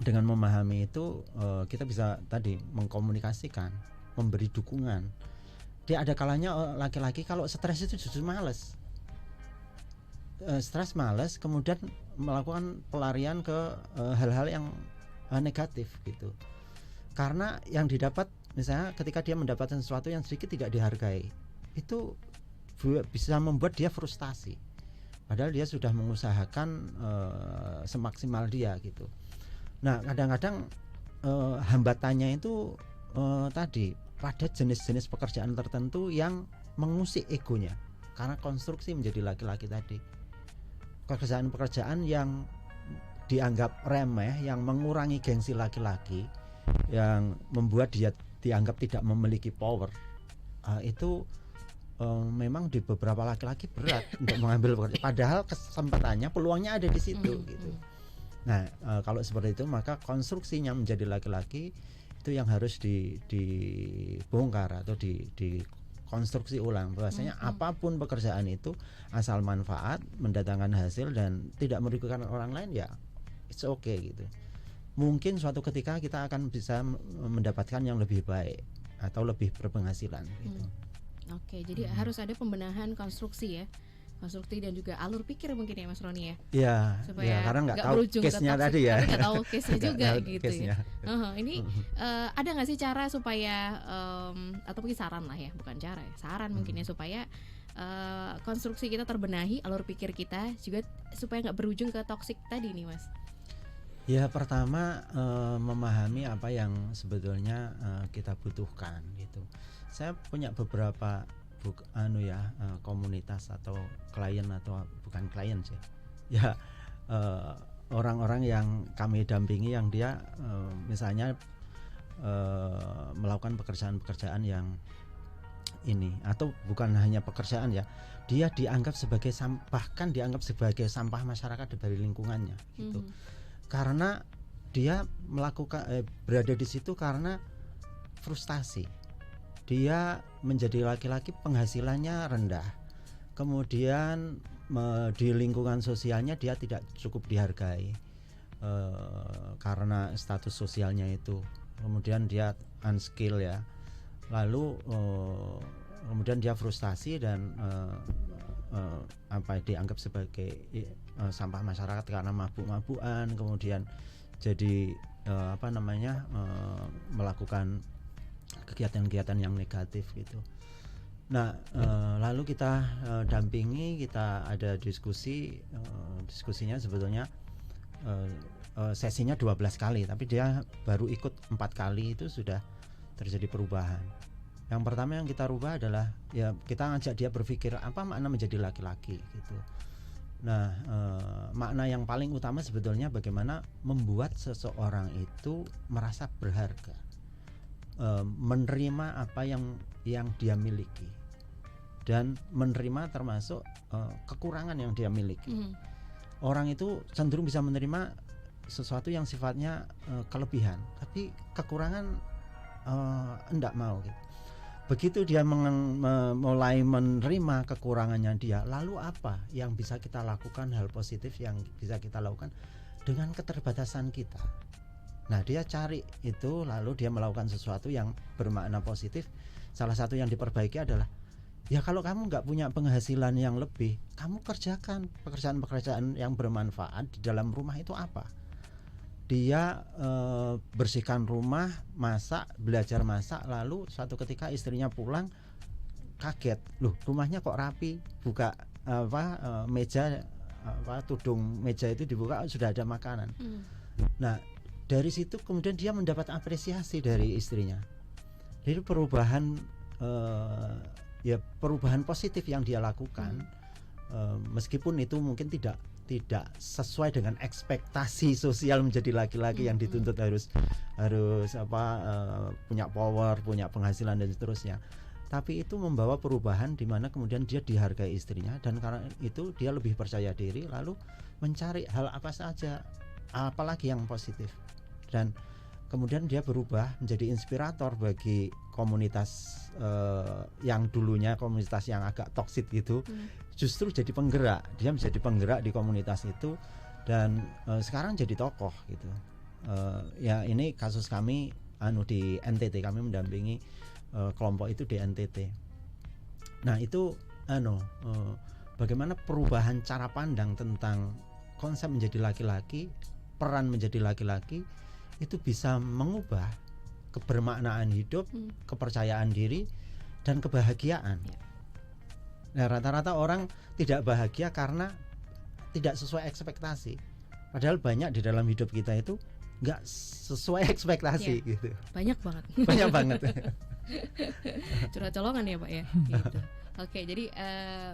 dengan memahami itu kita bisa tadi mengkomunikasikan, memberi dukungan. Dia ada kalanya laki-laki kalau stres itu justru malas. Stres, malas, kemudian melakukan pelarian ke hal-hal yang negatif gitu. Karena yang didapat, misalnya ketika dia mendapatkan sesuatu yang sedikit tidak dihargai, itu bisa membuat dia frustasi. Padahal dia sudah mengusahakan semaksimal dia gitu. Nah, kadang-kadang hambatannya itu tadi pada jenis-jenis pekerjaan tertentu yang mengusik egonya. Karena konstruksi menjadi laki-laki tadi. Pekerjaan-pekerjaan yang dianggap remeh, yang mengurangi gengsi laki-laki, yang membuat dia dianggap tidak memiliki power, itu memang di beberapa laki-laki berat untuk mengambil pekerjaan, padahal kesempatannya, peluangnya ada di situ gitu. Nah, kalau seperti itu maka konstruksinya menjadi laki-laki itu yang harus dibongkar atau dikonstruksi ulang, bahwasanya apapun pekerjaan itu asal manfaat, mendatangkan hasil dan tidak merugikan orang lain, ya it's okay gitu. Mungkin suatu ketika kita akan bisa mendapatkan yang lebih baik atau lebih berpenghasilan gitu.
Oke, jadi harus ada pembenahan konstruksi ya. Konstruksi dan juga alur pikir mungkin ya Mas Roni ya.
Iya,
Supaya
karena nggak tahu
berujung ke
case-nya
toxic,
tadi ya.
tapi nggak tahu case-nya juga gitu
case-nya.
ya. Ini ada nggak sih cara supaya atau mungkin saran lah ya, bukan cara ya, saran mungkin ya, supaya konstruksi kita terbenahi, alur pikir kita juga supaya nggak berujung ke toxic tadi nih Mas.
Ya, pertama memahami apa yang sebetulnya kita butuhkan gitu. Saya punya beberapa komunitas atau klien, atau bukan klien sih, ya orang-orang yang kami dampingi yang dia misalnya melakukan pekerjaan-pekerjaan yang ini, atau bukan hanya pekerjaan ya, dia dianggap sebagai bahkan dianggap sebagai sampah masyarakat dari lingkungannya gitu. Karena dia melakukan berada di situ karena frustasi. Dia menjadi laki-laki penghasilannya rendah, kemudian di lingkungan sosialnya dia tidak cukup dihargai karena status sosialnya itu, kemudian dia unskill ya, lalu kemudian dia frustasi dan dianggap sebagai sampah masyarakat karena mabuk-mabukan, kemudian jadi melakukan kegiatan-kegiatan yang negatif gitu. Nah, lalu kita dampingi, kita ada diskusinya sebetulnya sesinya 12 kali, tapi dia baru ikut 4 kali, itu sudah terjadi perubahan. Yang pertama yang kita rubah adalah ya kita ngajak dia berpikir apa makna menjadi laki-laki gitu. Nah, makna yang paling utama sebetulnya bagaimana membuat seseorang itu merasa berharga, menerima apa yang dia miliki, dan menerima termasuk kekurangan yang dia miliki. Orang itu cenderung bisa menerima sesuatu yang sifatnya kelebihan, tapi kekurangan enggak mau gitu. Begitu dia mulai menerima kekurangannya dia, lalu apa yang bisa kita lakukan, hal positif yang bisa kita lakukan dengan keterbatasan kita. Nah, dia cari itu, lalu dia melakukan sesuatu yang bermakna positif. Salah satu yang diperbaiki adalah, ya kalau kamu nggak punya penghasilan yang lebih, kamu kerjakan pekerjaan-pekerjaan yang bermanfaat di dalam rumah. Itu apa? Dia bersihkan rumah, masak, belajar masak, lalu suatu ketika istrinya pulang kaget, loh rumahnya kok rapi, buka meja, tudung meja itu dibuka, sudah ada makanan. Nah, dari situ kemudian dia mendapat apresiasi dari istrinya. Jadi perubahan perubahan positif yang dia lakukan, meskipun itu mungkin tidak sesuai dengan ekspektasi sosial menjadi laki-laki yang dituntut harus punya power, punya penghasilan dan seterusnya. Tapi itu membawa perubahan di mana kemudian dia dihargai istrinya, dan karena itu dia lebih percaya diri, lalu mencari hal apa saja, apalagi yang positif. Dan kemudian dia berubah menjadi inspirator bagi komunitas yang dulunya komunitas yang agak toksik gitu, justru jadi penggerak. Dia menjadi penggerak di komunitas itu, dan sekarang jadi tokoh gitu. Ya ini kasus kami di NTT, kami mendampingi kelompok itu di NTT. Nah itu bagaimana perubahan cara pandang tentang konsep menjadi laki-laki, peran menjadi laki-laki, itu bisa mengubah kebermaknaan hidup, kepercayaan diri, dan kebahagiaan. Nah, rata-rata orang tidak bahagia karena tidak sesuai ekspektasi. Padahal banyak di dalam hidup kita itu nggak sesuai ekspektasi gitu.
Banyak banget.
Banyak banget.
Curhat colongan ya Pak ya. Gitu. Oke, jadi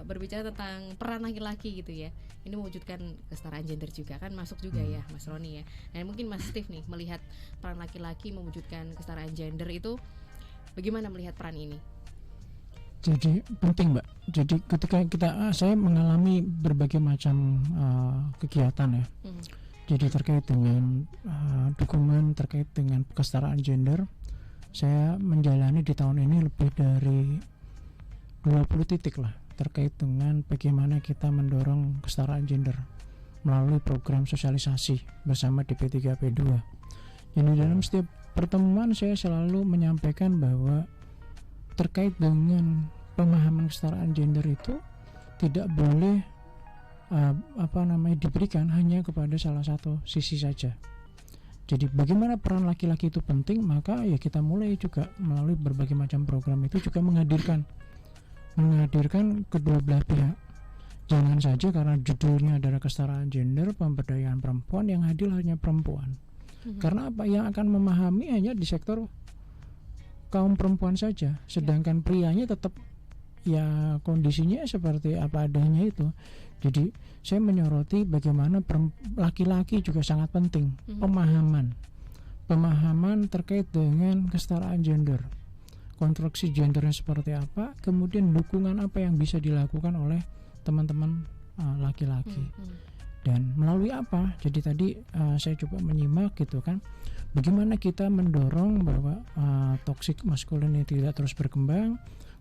berbicara tentang peran laki-laki gitu ya. Ini mewujudkan kesetaraan gender juga kan masuk juga ya Mas Roni ya. Nah mungkin Mas Steve nih melihat peran laki-laki mewujudkan kesetaraan gender itu, bagaimana melihat peran ini?
Jadi penting Mbak. Jadi ketika saya mengalami berbagai macam kegiatan ya. Jadi terkait dengan dukungan terkait dengan kesetaraan gender, saya menjalani di tahun ini lebih dari 20 titik lah terkait dengan bagaimana kita mendorong kesetaraan gender melalui program sosialisasi bersama DP3P2. Jadi dalam setiap pertemuan saya selalu menyampaikan bahwa terkait dengan pemahaman kesetaraan gender itu tidak boleh diberikan hanya kepada salah satu sisi saja. Jadi bagaimana peran laki-laki itu penting, maka ya kita mulai juga melalui berbagai macam program itu juga menghadirkan kedua belah pihak. Jangan saja karena judulnya adalah kesetaraan gender, pemberdayaan perempuan, yang hadir hanya perempuan. Karena apa yang akan memahami hanya di sektor kaum perempuan saja, sedangkan prianya tetap ya kondisinya seperti apa adanya itu. Jadi saya menyoroti bagaimana laki-laki juga sangat penting pemahaman terkait dengan kesetaraan gender, konstruksi gendernya seperti apa, kemudian dukungan apa yang bisa dilakukan oleh teman-teman laki-laki. Dan melalui apa? Jadi tadi saya coba menyimak gitu kan, bagaimana kita mendorong bahwa toxic masculinity tidak terus berkembang,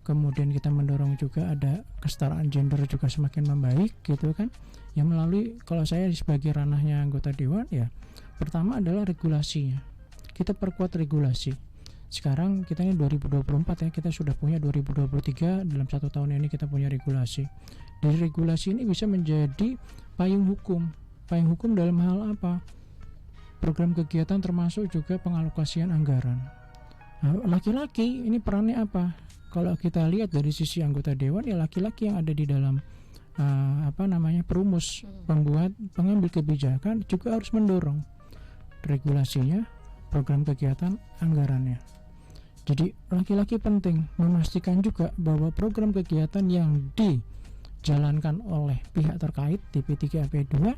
kemudian kita mendorong juga ada kesetaraan gender juga semakin membaik gitu kan. Ya melalui, kalau saya sebagai ranahnya anggota dewan, ya pertama adalah regulasinya. Kita perkuat regulasi. Sekarang kita ini 2024 ya, kita sudah punya 2023, dalam 1 tahun ini kita punya regulasi. Dari regulasi ini bisa menjadi payung hukum dalam hal apa? Program kegiatan termasuk juga pengalokasian anggaran. Nah, laki-laki ini perannya apa? Kalau kita lihat dari sisi anggota dewan, ya laki-laki yang ada di dalam perumus, pembuat, pengambil kebijakan juga harus mendorong regulasinya, program kegiatan, anggarannya. Jadi laki-laki penting memastikan juga bahwa program kegiatan yang dijalankan oleh pihak terkait DP3P2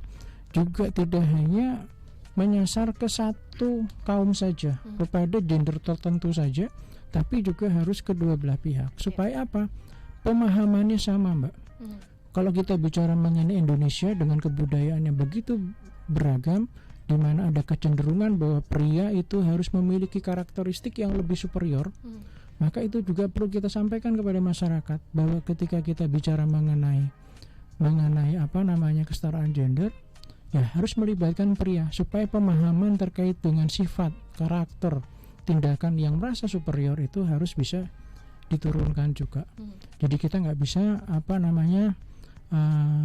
juga tidak hanya menyasar ke satu kaum saja, kepada gender tertentu saja, tapi juga harus kedua belah pihak. Supaya apa? Pemahamannya sama, Mbak. Kalau kita bicara mengenai Indonesia dengan kebudayaan yang begitu beragam, di mana ada kecenderungan bahwa pria itu harus memiliki karakteristik yang lebih superior, maka itu juga perlu kita sampaikan kepada masyarakat bahwa ketika kita bicara mengenai kesetaraan gender, ya harus melibatkan pria supaya pemahaman terkait dengan sifat, karakter, tindakan yang merasa superior itu harus bisa diturunkan juga. Jadi kita nggak bisa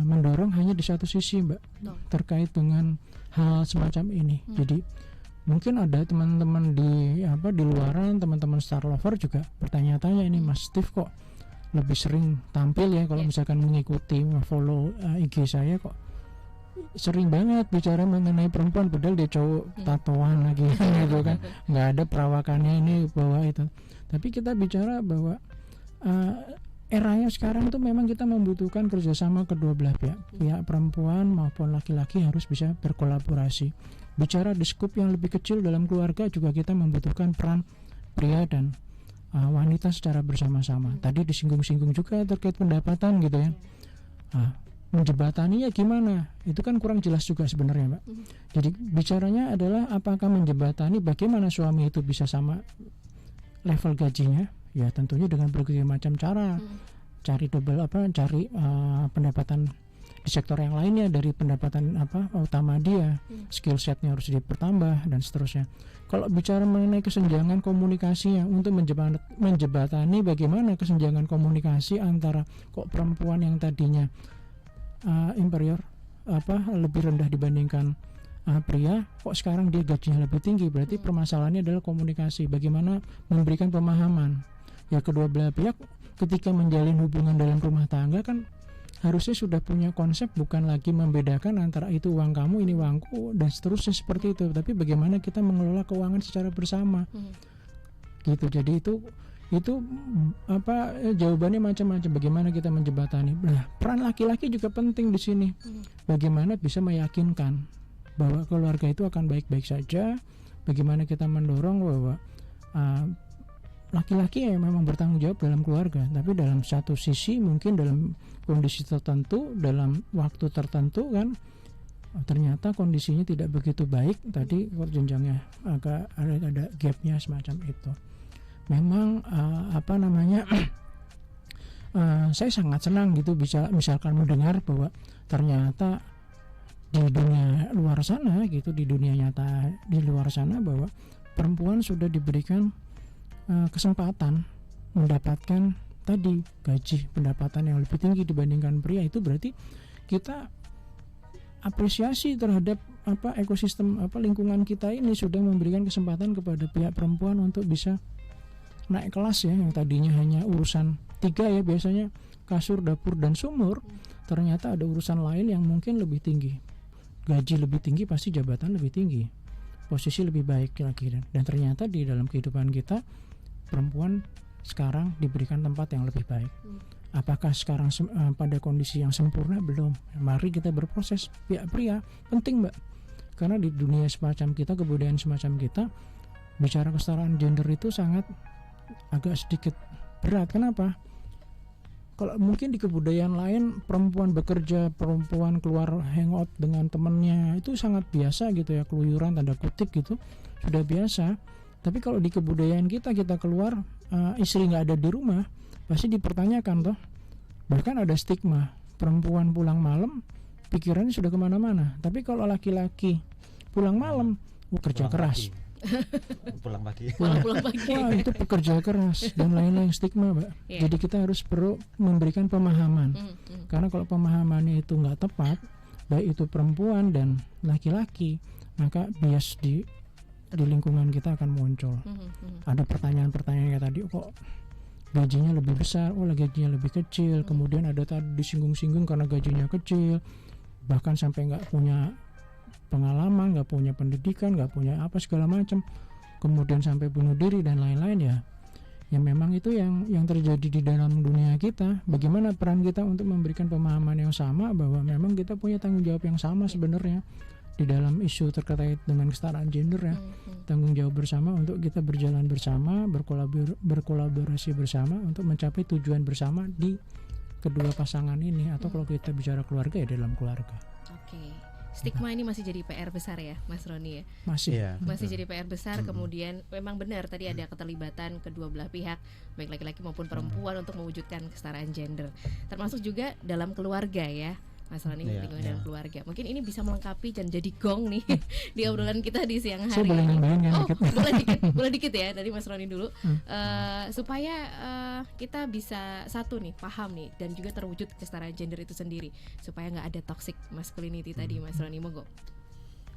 mendorong hanya di satu sisi, Mbak, terkait dengan hal semacam ini. Jadi mungkin ada teman-teman di luaran, teman-teman Star Lover juga bertanya-tanya, ini Mas Steve kok lebih sering tampil ya kalau misalkan mengikuti follow IG saya, kok sering banget bicara mengenai perempuan, padahal dia cowok tatoan lagi gitu kan, nggak ada perawakannya ini bahwa itu. Tapi kita bicara bahwa eranya sekarang tuh memang kita membutuhkan kerjasama kedua belah pihak perempuan maupun laki-laki harus bisa berkolaborasi. Bicara di skup yang lebih kecil dalam keluarga juga kita membutuhkan peran pria dan wanita secara bersama-sama. Tadi disinggung-singgung juga terkait pendapatan gitu ya. Menjebataninya gimana? Itu kan kurang jelas juga sebenarnya, Mbak. Jadi bicaranya adalah apakah menjebatani bagaimana suami itu bisa sama level gajinya? Ya tentunya dengan berbagai macam cara, cari pendapatan di sektor yang lainnya dari pendapatan utama dia, skill setnya harus dipertambah dan seterusnya. Kalau bicara mengenai kesenjangan komunikasinya, untuk menjebatani bagaimana kesenjangan komunikasi antara kok perempuan yang tadinya inferior lebih rendah dibandingkan pria, kok sekarang dia gajinya lebih tinggi, berarti permasalahannya adalah komunikasi, bagaimana memberikan pemahaman. Ya kedua belah pihak ketika menjalin hubungan dalam rumah tangga kan harusnya sudah punya konsep, bukan lagi membedakan antara itu uang kamu, ini uangku dan seterusnya seperti itu, tapi bagaimana kita mengelola keuangan secara bersama gitu. Jadi itu jawabannya macam-macam, bagaimana kita menjebatani. Nah, peran laki-laki juga penting di sini, bagaimana bisa meyakinkan bahwa keluarga itu akan baik-baik saja, bagaimana kita mendorong bahwa laki-laki ya memang bertanggung jawab dalam keluarga, tapi dalam satu sisi mungkin dalam kondisi tertentu, dalam waktu tertentu kan ternyata kondisinya tidak begitu baik, tadi jenjangnya agak ada gapnya semacam itu. Memang saya sangat senang gitu bisa misalkan mendengar bahwa ternyata di dunia luar sana gitu, di dunia nyata di luar sana, bahwa perempuan sudah diberikan kesempatan mendapatkan tadi gaji pendapatan yang lebih tinggi dibandingkan pria. Itu berarti kita apresiasi terhadap ekosistem lingkungan kita ini sudah memberikan kesempatan kepada pihak perempuan untuk bisa naik kelas ya, yang tadinya hanya urusan 3 ya biasanya kasur, dapur dan sumur, ternyata ada urusan lain yang mungkin lebih tinggi, gaji lebih tinggi, pasti jabatan lebih tinggi, posisi lebih baik lagi, dan ternyata di dalam kehidupan kita perempuan sekarang diberikan tempat yang lebih baik. Apakah sekarang pada kondisi yang sempurna? Belum. Mari kita berproses. Pihak pria penting, Mbak, karena di dunia semacam kita, kebudayaan semacam kita, bicara kesetaraan gender itu sangat agak sedikit berat. Kenapa? Kalau mungkin di kebudayaan lain perempuan bekerja, perempuan keluar hangout dengan temannya itu sangat biasa gitu ya, keluyuran tanda kutip gitu, sudah biasa. Tapi kalau di kebudayaan kita keluar, istri nggak ada di rumah, pasti dipertanyakan toh. Bahkan ada stigma, perempuan pulang malam pikirannya sudah kemana-mana. Tapi kalau laki-laki pulang malam, kerja keras.
Pulang pagi.
Pulang pagi.
Wah, itu pekerja keras dan lain-lain, stigma, Mbak. Yeah. Jadi kita harus perlu memberikan pemahaman. Karena kalau pemahamannya itu nggak tepat, baik itu perempuan dan laki-laki, maka bias di lingkungan kita akan muncul. Ada pertanyaan-pertanyaan kayak tadi, kok gajinya lebih besar, gajinya lebih kecil. Kemudian ada tadi disinggung-singgung karena gajinya kecil, bahkan sampai nggak punya pengalaman, nggak punya pendidikan, nggak punya apa segala macam, kemudian sampai bunuh diri dan lain-lain ya. Ya memang itu yang terjadi di dalam dunia kita. Bagaimana peran kita untuk memberikan pemahaman yang sama bahwa memang kita punya tanggung jawab yang sama sebenarnya di dalam isu terkait dengan kesetaraan gender ya. Tanggung jawab bersama untuk kita berjalan bersama, berkolaborasi bersama untuk mencapai tujuan bersama di kedua pasangan ini, atau kalau kita bicara keluarga ya dalam keluarga.
Oke. Stigma ini masih jadi PR besar ya, Mas Roni ya. Masih jadi PR besar. Kemudian memang benar tadi ada keterlibatan kedua belah pihak, baik laki-laki maupun perempuan, untuk mewujudkan kesetaraan gender. Termasuk juga dalam keluarga ya, Mas Roni, lingkungan dalam keluarga. Mungkin ini bisa melengkapi dan jadi gong nih di obrolan kita di siang hari.
Saya boleh nambahin kan dikit?
boleh dikit ya dari Mas Roni dulu, supaya kita bisa satu nih paham nih dan juga terwujud kesetaraan gender itu sendiri, supaya nggak ada toxic masculinity tadi, Mas Roni, monggo.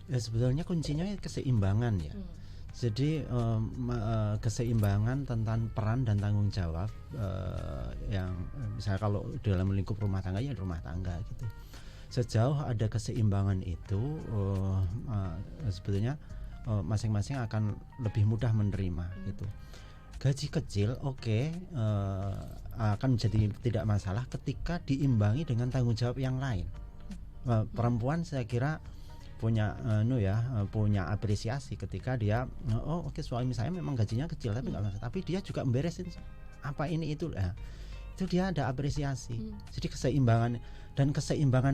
Ya sebetulnya kuncinya keseimbangan ya. Jadi keseimbangan tentang peran dan tanggung jawab, yang misalnya kalau dalam lingkup rumah tangga ya rumah tangga gitu. Sejauh ada keseimbangan itu, sebetulnya masing-masing akan lebih mudah menerima gitu. Gaji kecil akan jadi tidak masalah ketika diimbangi dengan tanggung jawab yang lain. Perempuan saya kira punya punya apresiasi ketika dia suami saya memang gajinya kecil tapi nggak masalah, tapi dia juga memberesin apa ini itu itu dia ada apresiasi. Jadi keseimbangan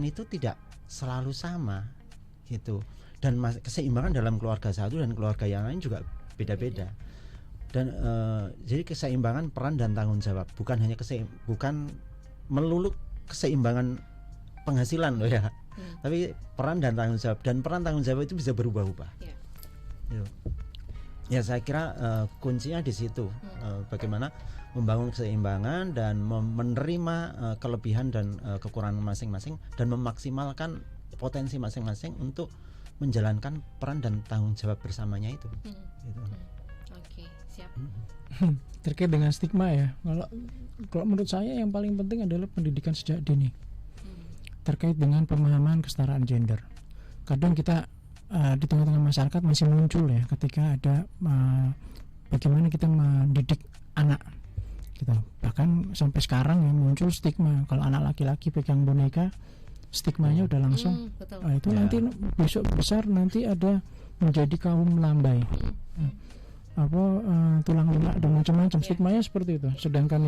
itu tidak selalu sama gitu, dan keseimbangan dalam keluarga satu dan keluarga yang lain juga beda-beda. Dan jadi keseimbangan peran dan tanggung jawab, bukan hanya bukan melulu keseimbangan penghasilan loh ya. Tapi peran dan tanggung jawab, dan peran tanggung jawab itu bisa berubah-ubah. Ya saya kira kuncinya di situ, bagaimana membangun keseimbangan dan menerima kelebihan dan kekurangan masing-masing, dan memaksimalkan potensi masing-masing untuk menjalankan peran dan tanggung jawab bersamanya itu. Gitu.
Oke, siap.
Terkait dengan stigma ya, kalau menurut saya yang paling penting adalah pendidikan sejak dini. Terkait dengan pemahaman kesetaraan gender. Kadang kita di tengah-tengah masyarakat masih muncul ya, ketika ada bagaimana kita mendidik anak gitu. Bahkan sampai sekarang ya muncul stigma, kalau anak laki-laki pegang boneka, stigmanya udah langsung itu nanti besok besar nanti ada menjadi kaum lambai. tulang lunak dan macam-macam. Stigmanya seperti itu. Sedangkan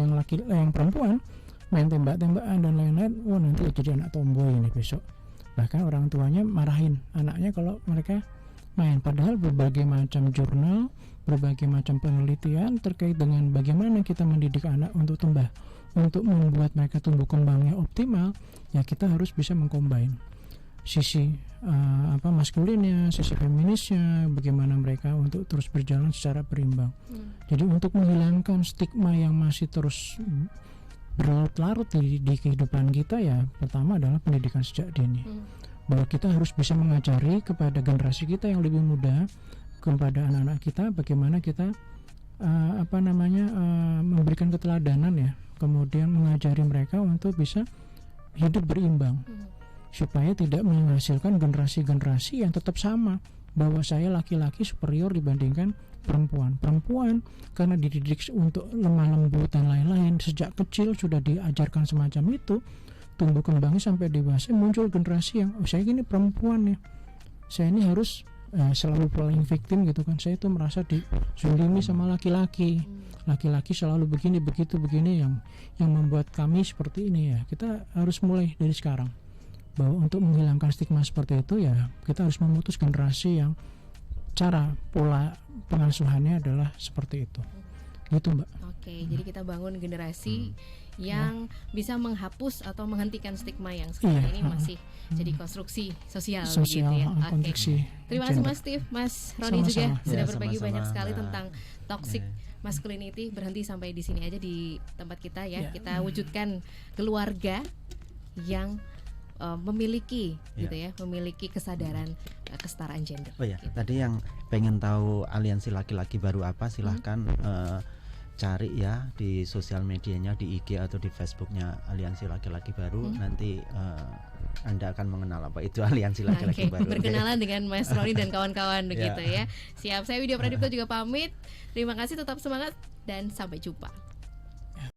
yang perempuan main tembak-tembakan dan lain-lain, nanti jadi anak tomboy ini besok. Bahkan orang tuanya marahin anaknya kalau mereka main. Padahal berbagai macam jurnal, berbagai macam penelitian terkait dengan bagaimana kita mendidik anak untuk membuat mereka tumbuh kembangnya optimal, ya kita harus bisa mengcombine sisi maskulinnya, sisi feminisnya, bagaimana mereka untuk terus berjalan secara berimbang. Jadi untuk menghilangkan stigma yang masih terus berlarut-larut di kehidupan kita, ya pertama adalah pendidikan sejak dini. Bahwa kita harus bisa mengajari kepada generasi kita yang lebih muda, kepada anak-anak kita, bagaimana kita memberikan keteladanan, ya, kemudian mengajari mereka untuk bisa hidup berimbang, supaya tidak menghasilkan generasi-generasi yang tetap sama, bahwa saya laki-laki superior dibandingkan perempuan karena dididik untuk lemah lembut dan lain-lain sejak kecil, sudah diajarkan semacam itu, tumbuh kembangnya sampai dewasa muncul generasi yang saya gini perempuan ya, saya ini harus selalu playing victim gitu kan, saya itu merasa dizolimi sama laki-laki selalu begini begitu begini, yang membuat kami seperti ini. Ya kita harus mulai dari sekarang, bahwa untuk menghilangkan stigma seperti itu, ya kita harus memutus generasi yang cara pola pengasuhannya adalah seperti itu, gitu Mbak.
Oke, jadi kita bangun generasi yang bisa menghapus atau menghentikan stigma yang sekarang ini masih jadi konstruksi sosial begitu ya. Oke. Terima kasih Mas Steve, Mas Roni juga sudah berbagi banyak sekali tentang toxic masculinity. Berhenti sampai di sini aja di tempat kita ya. Kita wujudkan keluarga yang memiliki gitu ya, memiliki kesadaran kesetaraan gender.
Oh ya,
gitu.
Tadi yang pengen tahu aliansi laki-laki baru apa, silahkan cari ya di sosial medianya, di IG atau di Facebooknya Aliansi Laki-Laki Baru. Nanti Anda akan mengenal apa itu aliansi laki-laki baru.
Berkenalan dengan Mas Roni dan kawan-kawan begitu ya. Siap, saya Widya Pradipta juga pamit. Terima kasih, tetap semangat dan sampai jumpa.